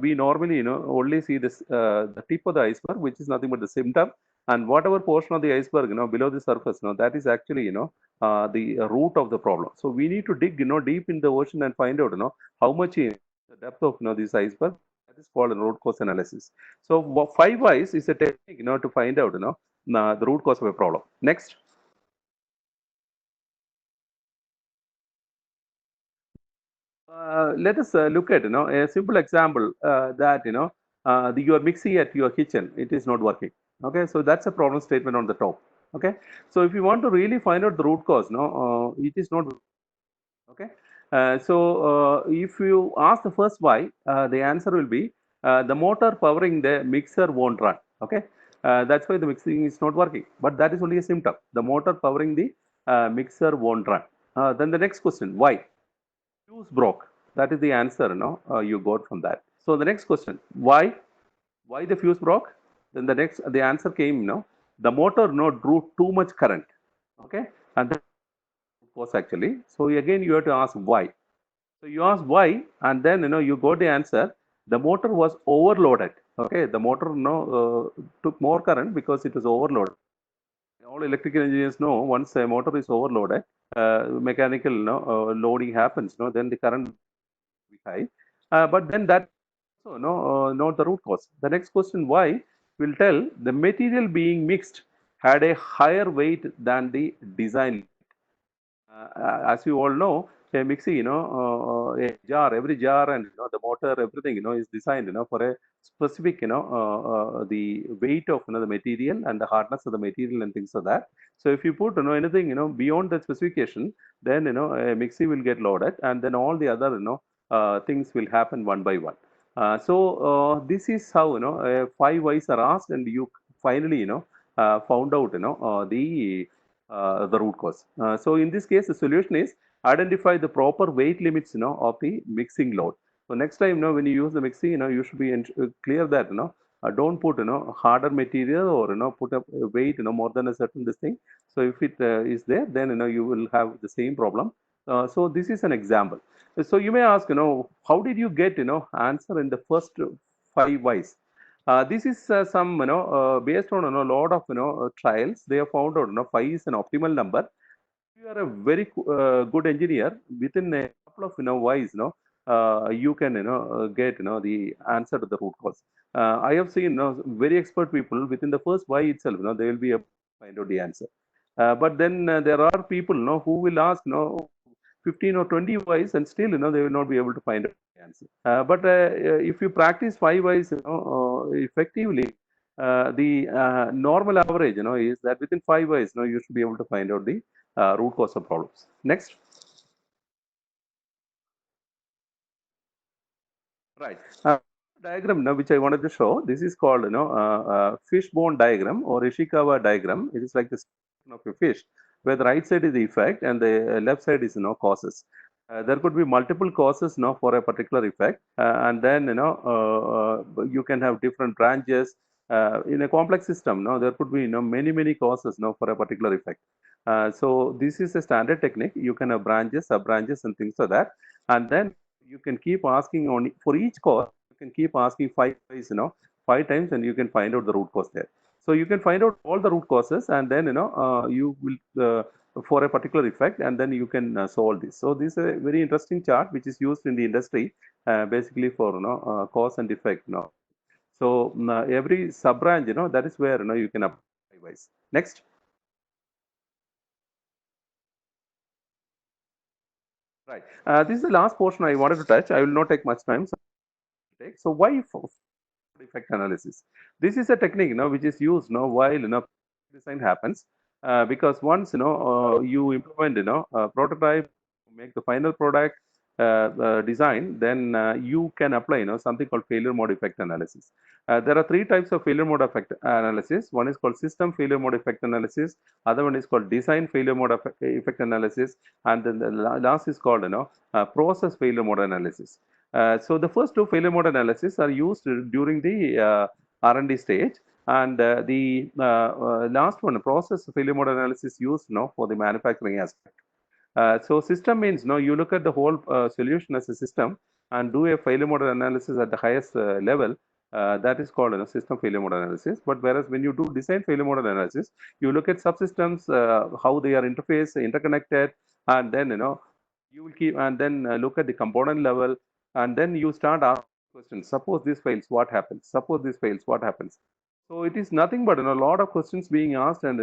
We normally, only see this the tip of the iceberg, which is nothing but the symptom, and whatever portion of the iceberg, below the surface, that is actually, the root of the problem. So we need to dig, deep in the ocean and find out, how much is the depth of, this iceberg. That is called a root cause analysis. So five whys is a technique, to find out, the root cause of a problem. Next. Let us look at, a simple example that, your mixie at your kitchen, it is not working. Okay, so that's a problem statement on the top. Okay, so if you want to really find out the root cause, it is not. Okay. If you ask the first why, the answer will be the motor powering the mixer won't run. Okay. That's why the mixing is not working. But that is only a symptom. The motor powering the mixer won't run. Then the next question, why? Fuse broke. That is the answer, you got from that. So the next question, why? Why the fuse broke? Then the answer came, the motor, drew too much current. Okay. And that was actually. So again, you have to ask why. So you ask why, and then, you got the answer. The motor was overloaded. Okay, the motor, took more current because it was overloaded. All electrical engineers know once a motor is overloaded, mechanical, loading happens. Then the current will be high. But then that also, not the root cause. The next question, why, will tell the material being mixed had a higher weight than the design. As you all know, a mixie, a jar, every jar and, the motor, everything, is designed, for a specific, the weight of, the material and the hardness of the material and things like that. So if you put, anything, beyond the specification, then, a mixie will get loaded, and then all the other, things will happen one by one. This is how, five whys are asked, and you finally, found out, the root cause. So in this case, the solution is identify the proper weight limits, of the mixing load. So next time, when you use the mixing, you should be clear that, don't put, harder material or, put a weight, more than a certain this thing. So if it is there, then, you will have the same problem. So this is an example. So you may ask, how did you get, answer in the first five whys? This is some, based on, lot of, trials. They have found out, five is an optimal number. If you are a very good engineer, within a couple of, whys, you can, get, the answer to the root cause. I have seen, very expert people within the first why itself, they will be able to find out the answer. But then there are people, who will ask, 15 or 20 whys, and still, they will not be able to find out the answer. But if you practice five whys, effectively, the normal average, is that within five whys, you should be able to find out the root cause of problems. Next. Right. Diagram now, which I wanted to show. This is called, fishbone diagram or Ishikava diagram. It is like the of a fish, where the right side is the effect and the left side is, causes. There could be multiple causes, for a particular effect, and then, you can have different branches. In a complex system, there could be, many causes, for a particular effect. So this is a standard technique. You can have branches, sub branches, and things like that, and then you can keep asking on for each cause. You can keep asking five ways, five times, and you can find out the root cause there. So you can find out all the root causes, and then, you will for a particular effect, and then you can solve this. So this is a very interesting chart which is used in the industry, basically for, cause and effect. So every sub branch, that is where, you can apply five ways. Next. Right. This is the last portion I wanted to touch. I will not take much time. So why effect analysis? This is a technique, which is used, while design happens. Because once you implement, prototype, make the final product design, then you can apply, something called failure mode effect analysis. There are three types of failure mode effect analysis. One is called system failure mode effect analysis. Other one is called design failure mode effect analysis, and then the last is called, process failure mode analysis. So the first two failure mode analysis are used during the R&D stage, and the last one, process failure mode analysis, used for the manufacturing aspect. So system means, you look at the whole solution as a system and do a failure mode analysis at the highest level. That is called, system failure mode analysis. But whereas when you do design failure mode analysis, you look at subsystems, how they are interconnected, and then you will keep, and then look at the component level, and then you start asking questions. Suppose this fails, what happens? Suppose this fails, what happens? So it is nothing but, a lot of questions being asked, and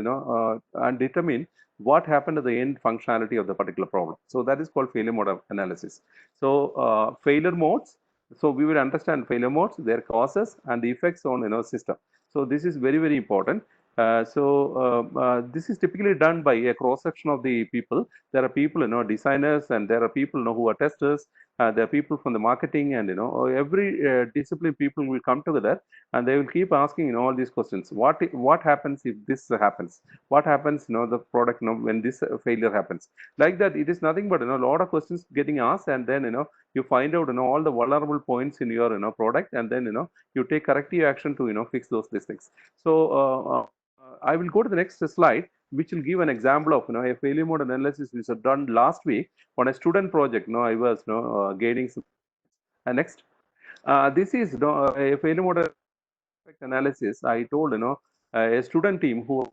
and determine what happened to the end functionality of the particular problem. So that is called failure mode of analysis. So failure modes. So we will understand failure modes, their causes, and the effects on system. So this is very, very important. This is typically done by a cross section of the people. There are people, designers, and there are people, who are testers. There are people from the marketing, and every discipline people will come together, and they will keep asking, all these questions. What happens if this happens? What happens, the product, when this failure happens? Like that, it is nothing but, a lot of questions getting asked, and then you find out, all the vulnerable points in your product, and then you take corrective action to fix these things. So I will go to the next slide, which will give an example of a failure mode analysis which was done last week on a student project. I was gaining some. Next, this is a failure mode effect analysis. I told a student team who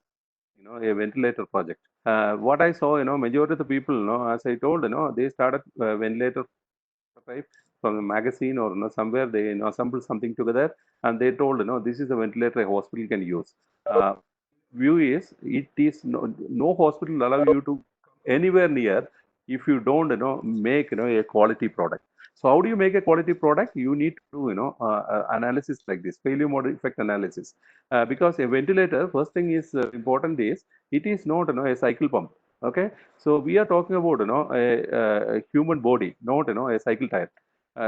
a ventilator project. What I saw, majority of the people, as I told, they started ventilator prototype from a magazine, or somewhere they assembled something together, and they told, this is a ventilator a hospital can use. View is, it is no hospital allow you to anywhere near if you don't make a quality product. So how do you make a quality product? You need to do analysis like this, failure mode effect analysis. Because a ventilator, first thing is important is, it is not a cycle pump. Okay, so we are talking about a human body, not a cycle tire.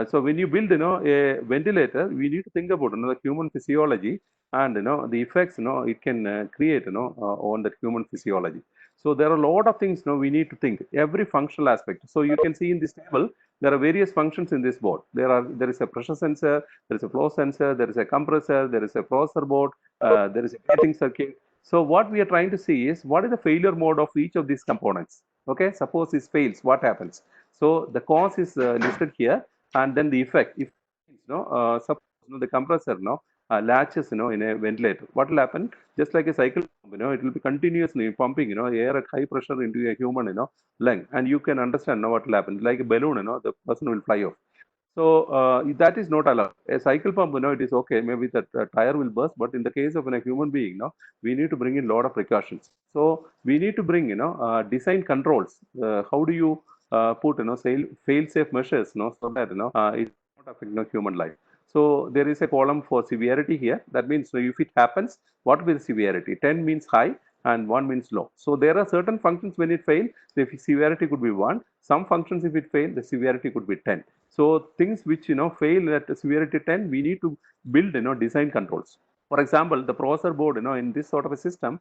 So when you build a ventilator, we need to think about the human physiology, and the effects it can create on the human physiology. So there are a lot of things we need to think, every functional aspect. So you can see in this table there are various functions in this board. There is a pressure sensor, there is a flow sensor, there is a compressor, there is a processor board, there is a gating circuit. So what we are trying to see is, what is the failure mode of each of these components? Okay, suppose this fails, what happens? So the cause is listed here, and then the effect. If suppose the compressor latches in a ventilator, what will happen? Just like a cycle pump, it will be continuously pumping air at high pressure into a human lung, and you can understand what will happen. Like a balloon, the person will fly off. So that is not allowed. A cycle pump, it is okay. Maybe that tire will burst, but in the case of a human being, we need to bring in a lot of precautions. So we need to bring, design controls. How do you put, fail-safe measures, so that it not affect human life. So there is a column for severity here. That means, if it happens, what will severity? 10 means high, and 1 means low. So there are certain functions when it fails, the severity could be 1. Some functions, if it fails, the severity could be 10. So things which fail at severity 10, we need to build design controls. For example, the processor board, in this sort of a system,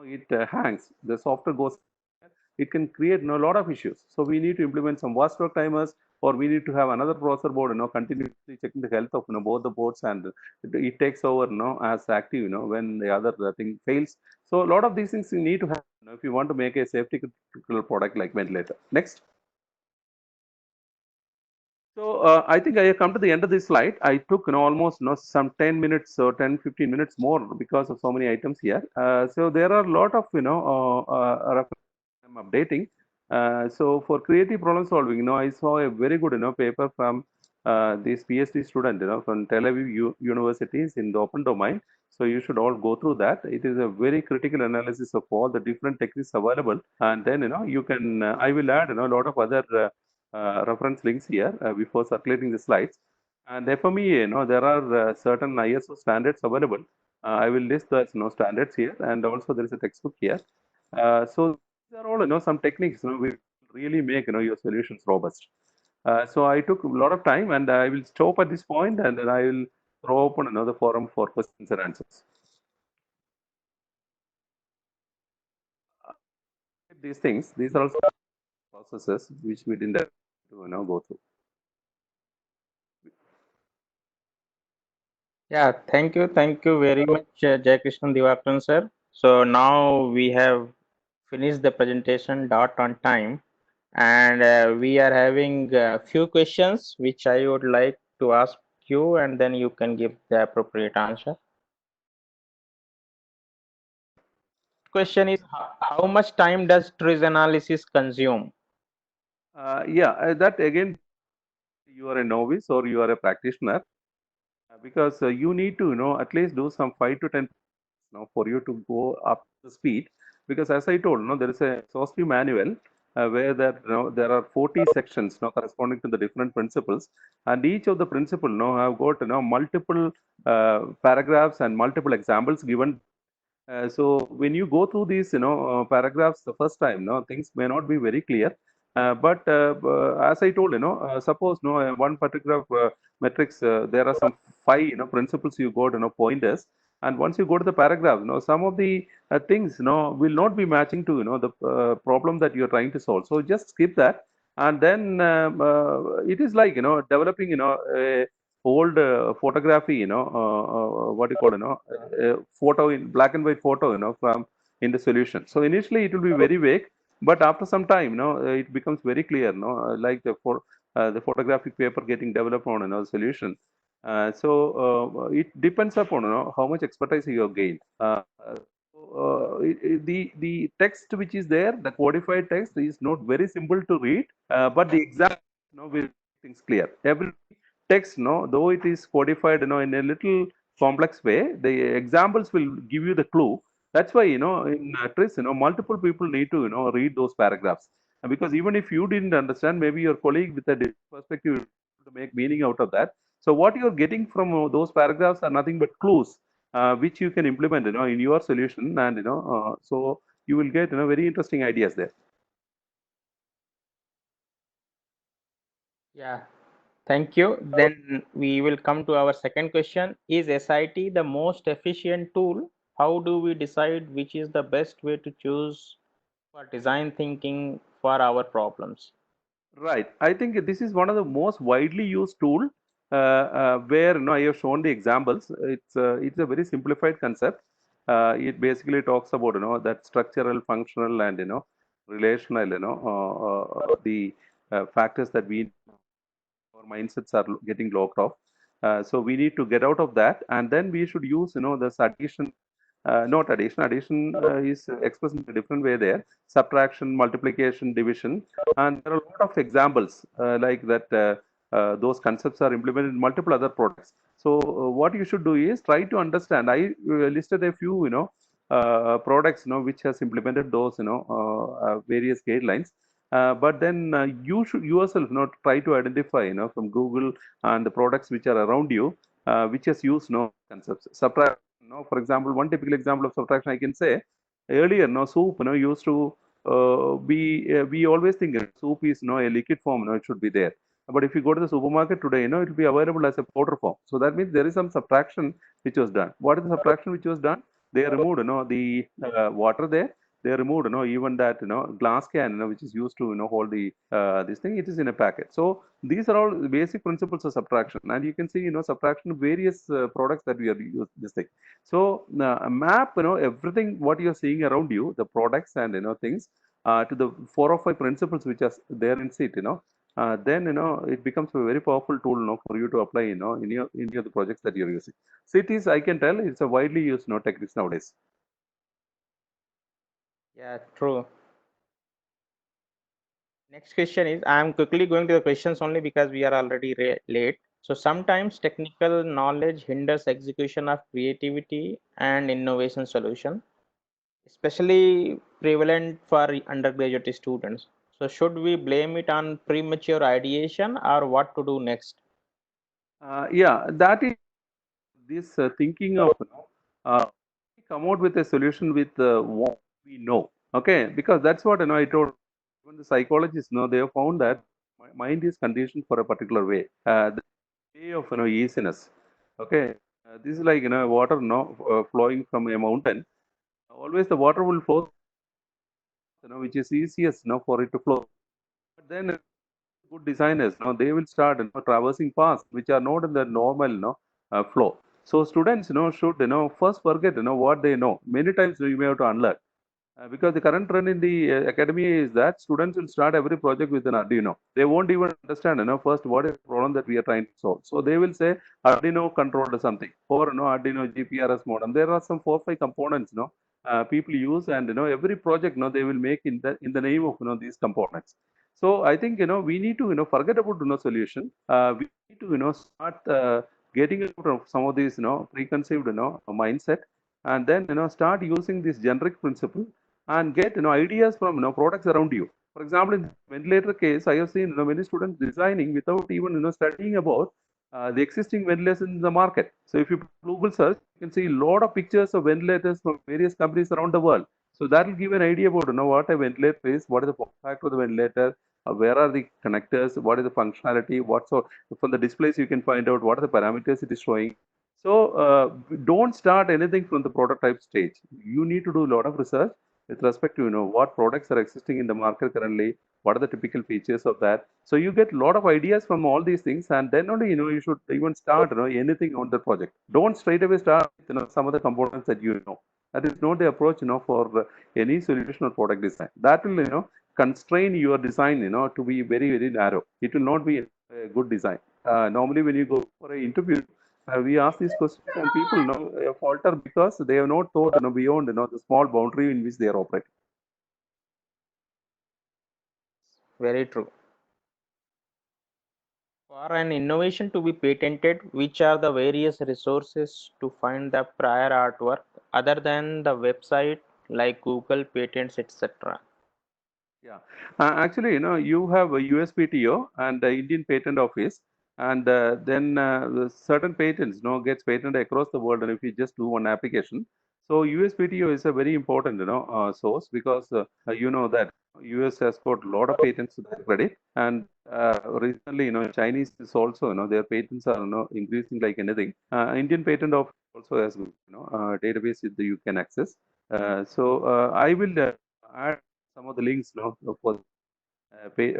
it hangs. The software goes. It can create a lot of issues. So we need to implement some watchdog timers, or we need to have another processor board, continuously checking the health of both the boards, and it takes over, as active, when the other thing fails. So a lot of these things you need to have if you want to make a safety critical product like ventilator. Next. So I think I have come to the end of this slide. I took almost some 10 minutes or 10, 15 minutes more because of so many items here. So there are a lot of I'm updating. So for creative problem solving, I saw a very good paper from this PhD student from Tel Aviv Universities in the open domain. So you should all go through that. It is a very critical analysis of all the different techniques available. And then, you can, I will add, a lot of other reference links here before circulating the slides. And FMEA, there are certain ISO standards available. I will list those, standards here. And also there is a textbook here. So these are all, some techniques, which really make, your solutions robust. So I took a lot of time, and I will stop at this point, and then I will throw open another forum for questions and answers. These things, these are also processes which we didn't have to, go through. Yeah, thank you. Thank you very much, Jayakrishnan Divakara, sir. So now we have finished the presentation dot on time, and we are having a few questions which I would like to ask you, and then you can give the appropriate answer. Question is, how much time does TRIZ analysis consume? Yeah, that again, you are a novice or you are a practitioner, because you need to, at least do some 5 to 10 for you to go up to speed. Because as I told, there is a exhaustive manual where there are 40 sections corresponding to the different principles, and each of the principle have got multiple paragraphs and multiple examples given. So when you go through these, paragraphs the first time, things may not be very clear. But as I told, suppose, one particular metrics, there are some five, principles you got, pointers, and once you go to the paragraph, some of the things, will not be matching to, the problem that you're trying to solve. So just skip that, and then it is like, developing, a old photography, what do you call, photo in black and white photo, from in the solution. So initially it will be very vague, but after some time, it becomes very clear, like the photographic paper getting developed on another solution. So it depends upon, how much expertise you have gained. The text which is there, the codified text is not very simple to read, but the exam, will make things clear. Every text, though it is codified, in a little complex way, the examples will give you the clue. That's why, in TRIZ, multiple people need to, read those paragraphs. And because even if you didn't understand, maybe your colleague with a different perspective to make meaning out of that. So what you're getting from those paragraphs are nothing but clues, which you can implement, in your solution, and so you will get, very interesting ideas there. Yeah, thank you. Then we will come to our second question. Is SIT the most efficient tool? How do we decide which is the best way to choose for design thinking for our problems? Right. I think this is one of the most widely used tool, where, I have shown the examples. It's a very simplified concept. It basically talks about, that structural, functional, and, relational, the factors that our mindsets are getting locked off. So we need to get out of that, and then we should use, this addition, not addition. Addition is expressed in a different way there. Subtraction, multiplication, division, and there are a lot of examples like that. Those concepts are implemented in multiple other products. So what you should do is try to understand. I listed a few, products, which has implemented those, various guidelines. But then you should yourself, try to identify, from Google and the products which are around you, which has used, concepts. Subtraction, for example, one typical example of subtraction I can say, earlier, soup, used to be, we always think soup is, a liquid form, it should be there. But if you go to the supermarket today, it will be available as a powder form. So that means there is some subtraction which was done. What is the subtraction which was done? They removed, the water there. They removed, even that, glass can, which is used to, hold the this thing. It is in a packet. So these are all the basic principles of subtraction, and you can see, subtraction various products that we are using this thing. So map, everything what you are seeing around you, the products and, things, to the 4 or 5 principles which are there in SIT, then, it becomes a very powerful tool, for you to apply, in your the projects that you're using. SIT is, I can tell, it's a widely used, techniques nowadays. Yeah, true. Next question is, I am quickly going to the questions only because we are already late. So sometimes technical knowledge hinders execution of creativity and innovation solution, especially prevalent for undergraduate students. So should we blame it on premature ideation or what to do next? Yeah, that is this thinking of come out with a solution with what we know. Okay, because that's what I told. Even the psychologists they have found that mind is conditioned for a particular way. The way of easiness. Okay, this is like water flowing from a mountain. Always the water will flow, which is easiest for it to flow. But then good designers, they will start traversing paths which are not in the normal flow. So students should first forget what they know. Many times you may have to unlearn. Because the current trend in the academy is that students will start every project with an Arduino. They won't even understand, first what is the problem that we are trying to solve. So they will say Arduino controlled something or Arduino GPRS modem. There are some 4 5 components, people use, and every project, they will make in the name of these components. So I think we need to forget about solution. We need to start getting out of some of these preconceived mindset, and then start using this generic principle and get ideas from products around you. For example, in the ventilator case, I have seen many students designing without even studying about the existing ventilators in the market. So if you Google search, you can see a lot of pictures of ventilators from various companies around the world. So that will give an idea about what a ventilator is, what is the form factor of the ventilator, where are the connectors, what is the functionality, what so from the displays you can find out what are the parameters it is showing. So don't start anything from the prototype stage. You need to do a lot of research with respect to what products are existing in the market currently, what are the typical features of that. So you get a lot of ideas from all these things, and then only you should even start anything on the project. Don't straight away start with some of the components that you know. That is not the approach for any solution or product design. That will constrain your design to be very very narrow. It will not be a good design. Normally when you go for an interview, we ask these questions and people falter because they have not thought beyond the small boundary in which they are operating. Very true. For an innovation to be patented, which are the various resources to find the prior artwork other than the website like Google Patents, etc.? Yeah, actually, you have a USPTO and the Indian Patent Office, and then the certain patents, gets patented across the world. And if you just do one application, so USPTO is a very important, source because you know that US has got a lot of patents to their credit, and recently, Chinese is also, their patents are, increasing like anything. Indian Patent Office also has, database that you can access. So I will add some of the links for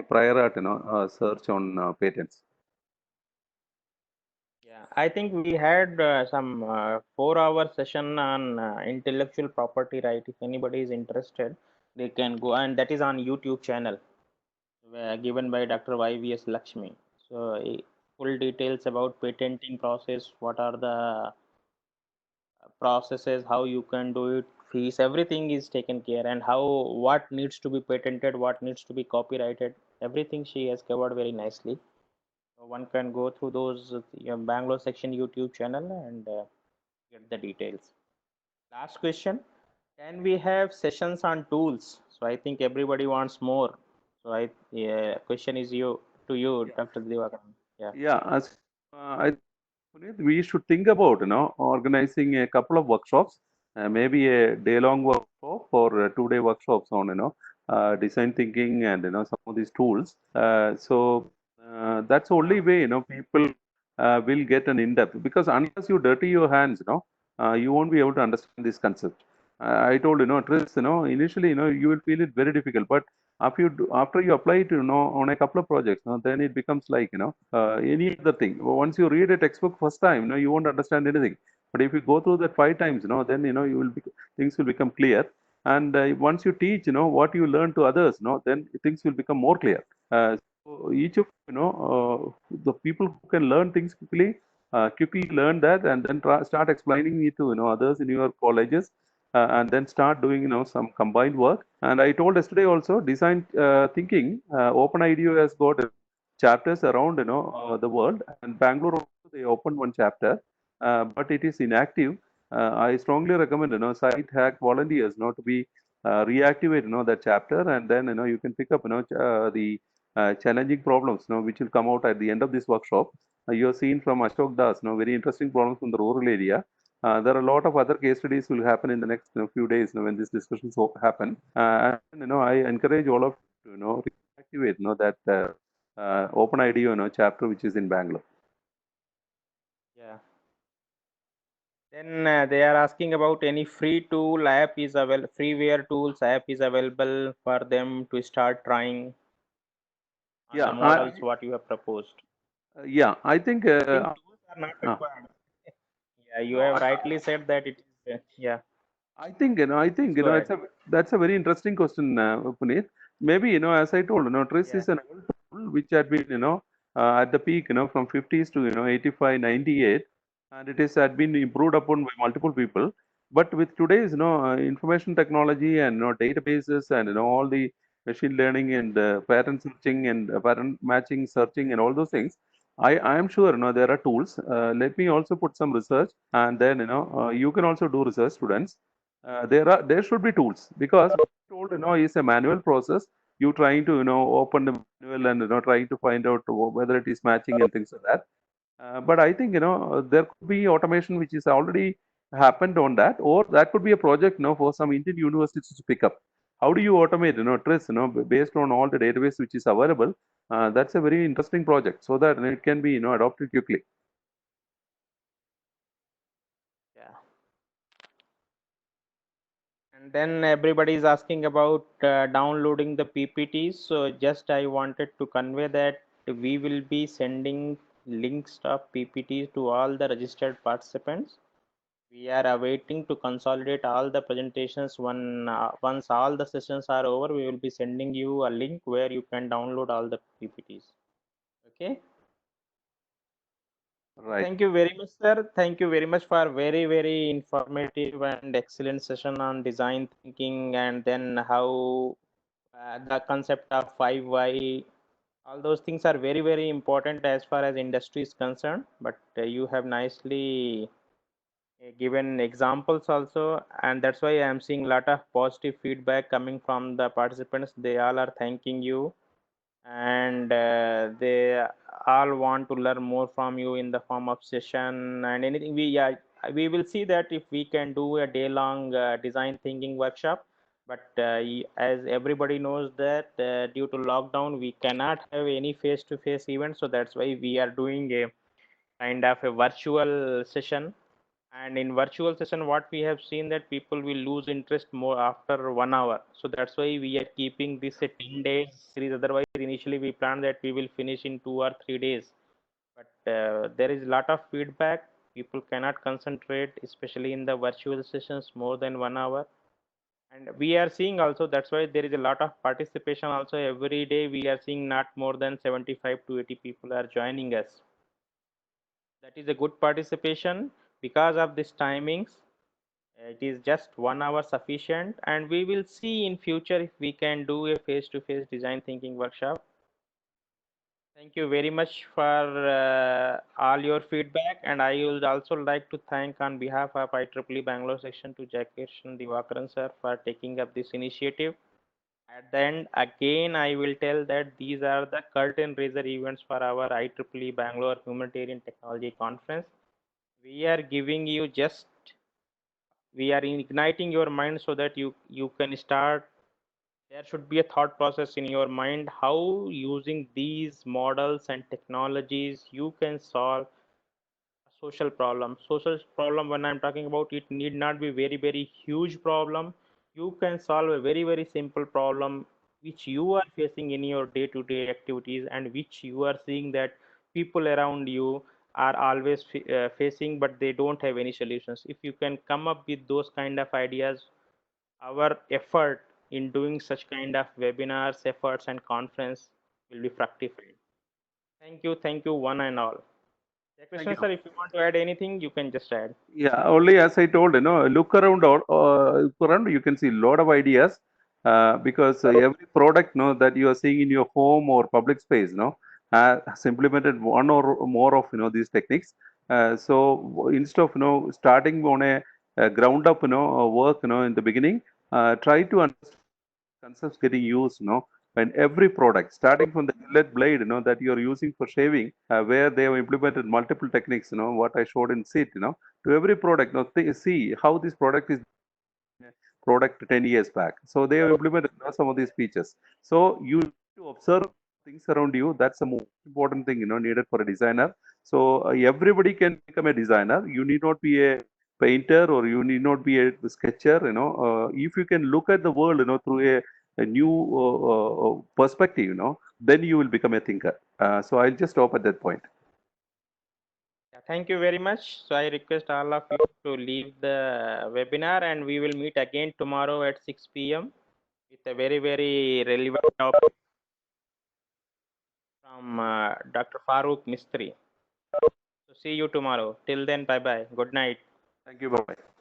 prior art search on patents. Yeah, I think we had some 4 hour session on intellectual property right. If anybody is interested, they can go, and that is on YouTube channel given by Dr. YVS Lakshmi. So full details about patenting process, what are the processes, how you can do it, fees, everything is taken care, and how what needs to be patented, what needs to be copyrighted, everything she has covered very nicely. So one can go through those Bangalore section YouTube channel and get the details. Last question: can we have sessions on tools? So I think everybody wants more. So question is you to you, Yeah, Dr. Divakar. Yeah. yeah. I Puneet, we should think about organizing a couple of workshops, maybe a day-long workshop or 2 day workshops on design thinking and some of these tools. That's the only way people will get an in-depth, because unless you dirty your hands, you won't be able to understand this concept. I told TRIZ, initially you will feel it very difficult, but after you apply it on a couple of projects, then it becomes like any other thing. Once you read a textbook first time, you won't understand anything. But if you go through that 5 times, then you will things will become clear. And once you teach, what you learn to others, then things will become more clear. So each of the people who can learn things quickly learn that, and then start explaining it to others in your colleges, and then start doing some combined work. And I told yesterday also, design thinking, OpenIDEO has got chapters around the world, and Bangalore also they opened one chapter, but it is inactive. I strongly recommend site hack volunteers to be reactivate that chapter, and then you can pick up the challenging problems which will come out at the end of this workshop. You have seen from Ashok Das very interesting problems from the rural area. There are a lot of other case studies will happen in the next few days when these discussions happen. And I encourage all of you to reactivate that open idea chapter which is in Bangalore. Yeah. Then they are asking about any free tool app is available, freeware tools app is available for them to start trying on the Yeah, models what you have proposed. yeah, I think I think tools are not uh, required. Yeah, you no, have rightly said that it is. Yeah, I please think go it's ahead. a that's a very interesting question, Puneet. Maybe as I told TRIZ Yeah, is an old tool which had been at the peak from 50s to 85, 98, and it is had been improved upon by multiple people. But with today's information technology and databases and all the machine learning and pattern searching and pattern matching searching and all those things, I am sure there are tools. Let me also put some research, and then you can also do research, students. There should be tools, because what I told is a manual process. You trying to open the manual and trying to find out whether it is matching and things like that. But I think there could be automation which is already happened on that, or that could be a project for some Indian universities to pick up. How do you automate TRIZ based on all the database which is available? That's a very interesting project, so that it can be adopted quickly. yeah. And then everybody is asking about downloading the PPTs. So just I wanted to convey that we will be sending links of PPTs to all the registered participants. We are awaiting to consolidate all the presentations. Once all the sessions are over, we will be sending you a link where you can download all the PPTs. Okay. So Right. thank you very much, sir. Thank you very much for very, very informative and excellent session on design thinking, and then how the concept of 5 why. All those things are very, very important as far as industry is concerned. But you have nicely given examples also, and that's why I am seeing a lot of positive feedback coming from the participants. They all are thanking you, and they all want to learn more from you in the form of session and anything. We will see that if we can do a day long design thinking workshop. But as everybody knows that due to lockdown we cannot have any face to face event, so that's why we are doing a kind of a virtual session. And in virtual session what we have seen that people will lose interest more after 1 hour, so that's why we are keeping this a 10 days series. Otherwise initially we planned that we will finish in 2 or 3 days, but there is a lot of feedback. People cannot concentrate, especially in the virtual sessions, more than 1 hour. And we are seeing also, that's why there is a lot of participation also. Every day we are seeing not more than 75 to 80 people are joining us. That is a good participation. Because of this timings, it is just 1 hour sufficient, and we will see in future if we can do a face-to-face design thinking workshop. Thank you very much for all your feedback, and I would also like to thank on behalf of IEEE Bangalore section to Jayakrishnan Divakara sir for taking up this initiative. At the end, again, I will tell that these are the curtain raiser events for our IEEE Bangalore Humanitarian Technology Conference. We are giving you just, we are igniting your mind so that you can start. There should be a thought process in your mind how using these models and technologies you can solve social problem. When I'm talking about, it need not be very, very huge problem. You can solve a very, very simple problem which you are facing in your day to day activities, and which you are seeing that people around you are always facing, but they don't have any solutions. If you can come up with those kind of ideas, our effort in doing such kind of webinars, efforts, and conference will be fructified. Thank you, one and all. Yeah, Thank Krishna you. sir, if you want to add anything, you can just add. Yeah, only as I told, look around, or look around, you can see a lot of ideas, because every product, that you are seeing in your home or public space, has implemented one or more of these techniques. So instead of starting on a ground up work in the beginning, try to understand concepts getting used in every product, starting from the gillette blade that you are using for shaving, where they have implemented multiple techniques, what I showed in SEAT, to every product. Now see how this product is product 10 years back. So they have implemented some of these features. So you need to observe things around you. That's the most important thing needed for a designer. So everybody can become a designer. You need not be a painter or you need not be a sketcher. If you can look at the world through a new perspective, then you will become a thinker. So I'll just stop at that point. Yeah, thank you very much. So I request all of you to leave the webinar, and we will meet again tomorrow at 6 p.m. with a very, very relevant topic from Dr. Farooq Mistry. So see you tomorrow. Till then, bye bye. Good night. Thank you. Bye bye.